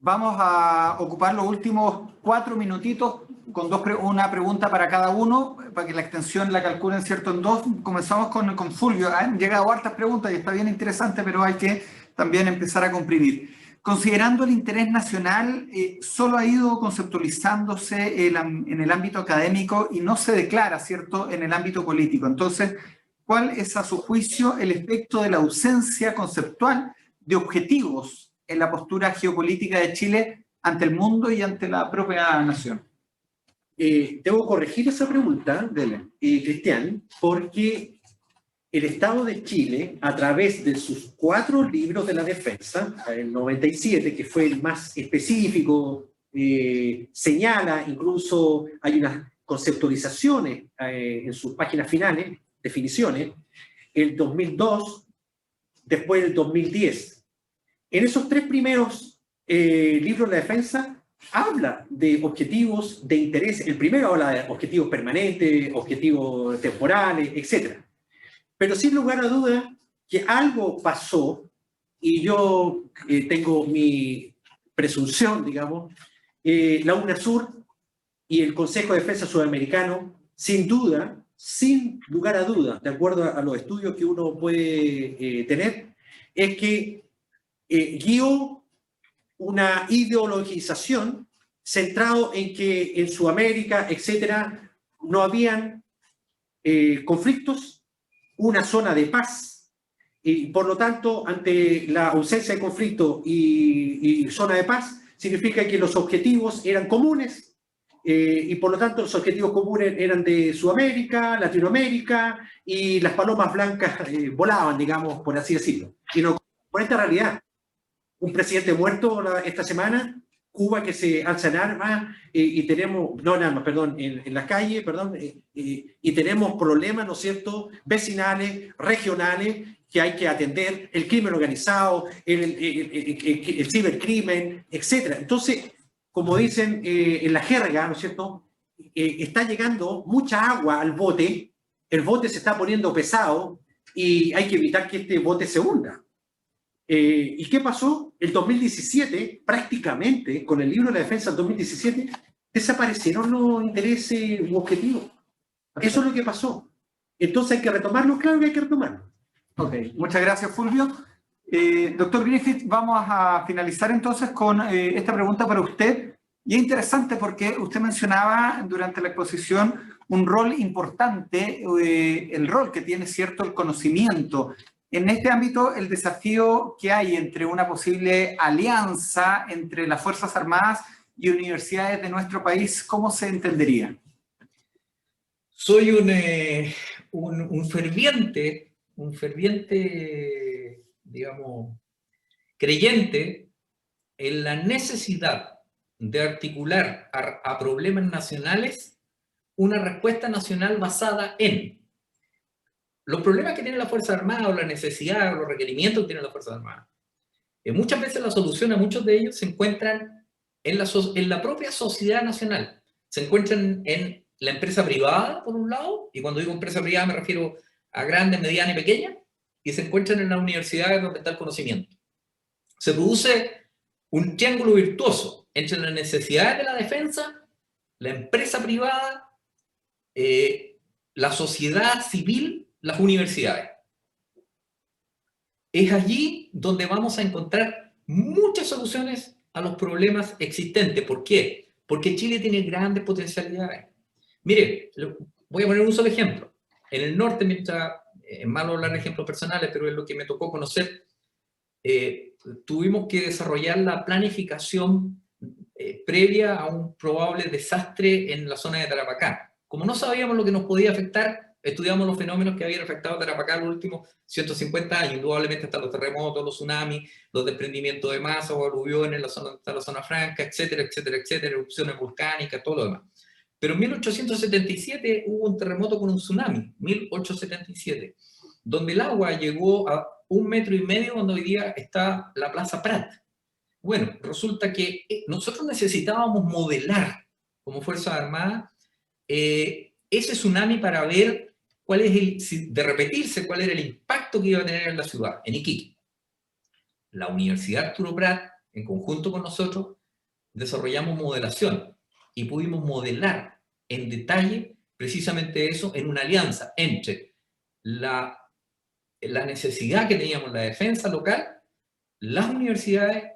Vamos a ocupar los últimos 4 minutitos con una pregunta para cada uno, para que la extensión la calculen, ¿cierto?, en 2. Comenzamos con Fulvio. Han llegado hartas preguntas y está bien interesante, pero hay que también empezar a comprimir. Considerando el interés nacional, solo ha ido conceptualizándose en el ámbito académico y no se declara, ¿cierto?, en el ámbito político. Entonces, ¿cuál es a su juicio el efecto de la ausencia conceptual de objetivos en la postura geopolítica de Chile ante el mundo y ante la propia nación? Debo corregir esa pregunta, Cristian, porque el Estado de Chile, a través de sus 4 libros de la defensa, el 97, que fue el más específico, señala, incluso hay unas conceptualizaciones en sus páginas finales, definiciones, el 2002, después el 2010. En esos 3 primeros libros de la defensa, habla de objetivos de interés. El primero habla de objetivos permanentes, objetivos temporales, etc. Pero sin lugar a duda que algo pasó, y yo tengo mi presunción, digamos, la UNASUR y el Consejo de Defensa Sudamericano, sin duda, sin lugar a duda, de acuerdo a los estudios que uno puede tener, es que guió una ideologización centrado en que en Sudamérica, etcétera, no habían conflictos, una zona de paz, y por lo tanto, ante la ausencia de conflicto y zona de paz, significa que los objetivos eran comunes, y por lo tanto los objetivos comunes eran de Sudamérica, Latinoamérica, y las palomas blancas volaban, digamos, por así decirlo. Y no, por esta realidad, un presidente muerto esta semana, Cuba que se alza en armas y tenemos, no en armas, perdón, en la calle, perdón, y tenemos problemas, ¿no es cierto?, vecinales, regionales, que hay que atender, el crimen organizado, el cibercrimen, etc. Entonces, como dicen en la jerga, ¿no es cierto?, está llegando mucha agua al bote, el bote se está poniendo pesado y hay que evitar que este bote se hunda. ¿Y qué pasó? El 2017, prácticamente, con el libro de la defensa del 2017, desaparecieron los intereses u objetivos. Eso es lo que pasó. Entonces hay que retomarlo, claro que hay que retomarlo. Ok, muchas gracias, Fulvio. Doctor Griffith, vamos a finalizar entonces con esta pregunta para usted. Y es interesante porque usted mencionaba durante la exposición un rol importante, el rol que tiene, cierto, el conocimiento. En este ámbito, el desafío que hay entre una posible alianza entre las Fuerzas Armadas y universidades de nuestro país, ¿cómo se entendería? Soy un ferviente, digamos, creyente en la necesidad de articular a problemas nacionales una respuesta nacional basada en los problemas que tiene la Fuerza Armada, o la necesidad, o los requerimientos que tiene la Fuerza Armada. Muchas veces la solución a muchos de ellos se encuentran en la propia sociedad nacional. Se encuentran en la empresa privada, por un lado, y cuando digo empresa privada me refiero a grande, mediana y pequeña, y se encuentran en las universidades donde está el conocimiento. Se produce un triángulo virtuoso entre las necesidades de la defensa, la empresa privada, la sociedad civil, las universidades. Es allí donde vamos a encontrar muchas soluciones a los problemas existentes. ¿Por qué? Porque Chile tiene grandes potencialidades. Mire, voy a poner un solo ejemplo. En el norte, mientras es malo hablar de ejemplos personales, pero es lo que me tocó conocer, tuvimos que desarrollar la planificación previa a un probable desastre en la zona de Tarapacá. Como no sabíamos lo que nos podía afectar, estudiamos los fenómenos que habían afectado a Tarapacá en los últimos 150 años. Indudablemente están los terremotos, los tsunamis, los desprendimientos de masa o aluviones en la zona, está la zona franca, etcétera, etcétera, etcétera, erupciones volcánicas, todo lo demás. Pero en 1877 hubo un terremoto con un tsunami, 1877, donde el agua llegó a 1,5 metros donde hoy día está la Plaza Prat. Bueno, resulta que nosotros necesitábamos modelar como Fuerza Armada ese tsunami para ver cuál es de repetirse, cuál era el impacto que iba a tener en la ciudad, en Iquique. La Universidad Arturo Prat, en conjunto con nosotros, desarrollamos modelación y pudimos modelar en detalle precisamente eso en una alianza entre la necesidad que teníamos en la defensa local, las universidades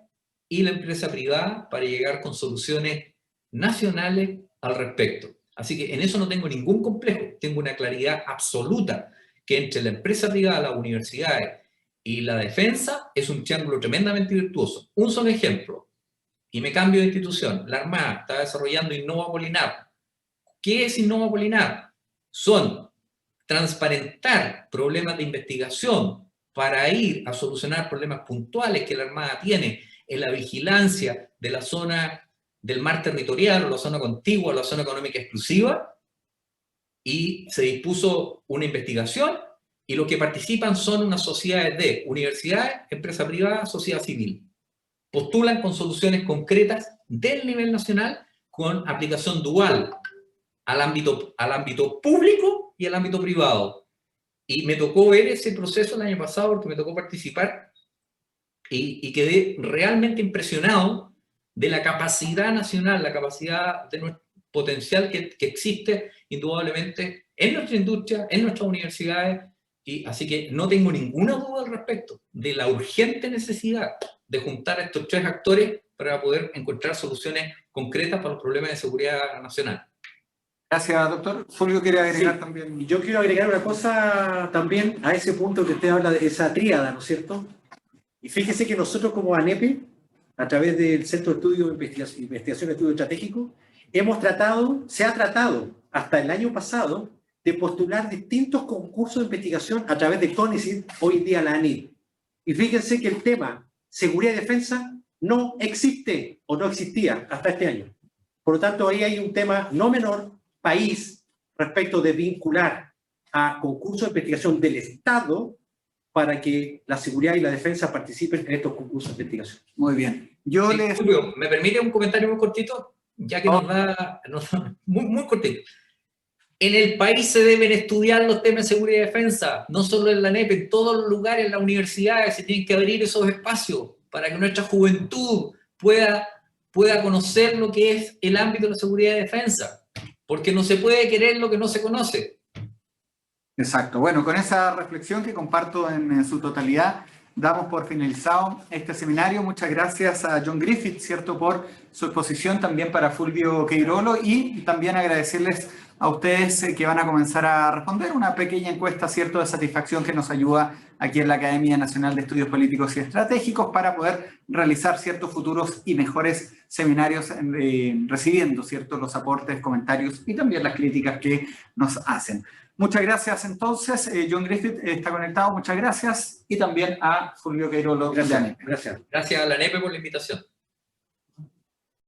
y la empresa privada para llegar con soluciones nacionales al respecto. Así que en eso no tengo ningún complejo, tengo una claridad absoluta que entre la empresa privada, las universidades y la defensa es un triángulo tremendamente virtuoso. Un solo ejemplo, y me cambio de institución. La Armada está desarrollando Innova Polinar. ¿Qué es Innova Polinar? Son transparentar problemas de investigación para ir a solucionar problemas puntuales que la Armada tiene en la vigilancia de la zona del mar territorial, o la zona contigua, o la zona económica exclusiva, y se dispuso una investigación, y los que participan son unas sociedades de universidades, empresa privada, sociedad civil. Postulan con soluciones concretas del nivel nacional con aplicación dual al ámbito público y al ámbito privado. Y me tocó ver ese proceso el año pasado porque me tocó participar y quedé realmente impresionado de la capacidad nacional, la capacidad de nuestro potencial que existe indudablemente en nuestra industria, en nuestras universidades, y así que no tengo ninguna duda al respecto de la urgente necesidad de juntar a estos tres actores para poder encontrar soluciones concretas para los problemas de seguridad nacional. Gracias, doctor. Fulvio quiere agregar también. Yo quiero agregar una cosa también a ese punto que usted habla de esa tríada, ¿no es cierto? Y fíjese que nosotros como ANEPE, a través del Centro de Estudio de Investigación y Estudio Estratégico, se ha tratado hasta el año pasado de postular distintos concursos de investigación a través de CONICIT, hoy en día la ANID. Y fíjense que el tema seguridad y defensa no existe o no existía hasta este año. Por lo tanto, ahí hay un tema no menor, país, respecto de vincular a concursos de investigación del Estado para que la seguridad y la defensa participen en estos concursos de investigación. Muy bien. Julio, ¿me permite un comentario muy cortito? Ya que nos da muy cortito. En el país se deben estudiar los temas de seguridad y defensa, no solo en la ANEP, en todos los lugares, en las universidades, se tienen que abrir esos espacios para que nuestra juventud pueda conocer lo que es el ámbito de la seguridad y defensa, porque no se puede querer lo que no se conoce. Exacto. Bueno, con esa reflexión que comparto en su totalidad, damos por finalizado este seminario. Muchas gracias a John Griffith, ¿cierto?, por su exposición, también para Fulvio Queirolo, y también agradecerles a ustedes que van a comenzar a responder una pequeña encuesta, ¿cierto?, de satisfacción que nos ayuda aquí en la Academia Nacional de Estudios Políticos y Estratégicos para poder realizar ciertos futuros y mejores seminarios recibiendo, ¿cierto?, los aportes, comentarios y también las críticas que nos hacen. Muchas gracias entonces. John Griffith está conectado, muchas gracias. Y también a Fulvio Queirolo. Gracias. Gracias a la ANEP por la invitación.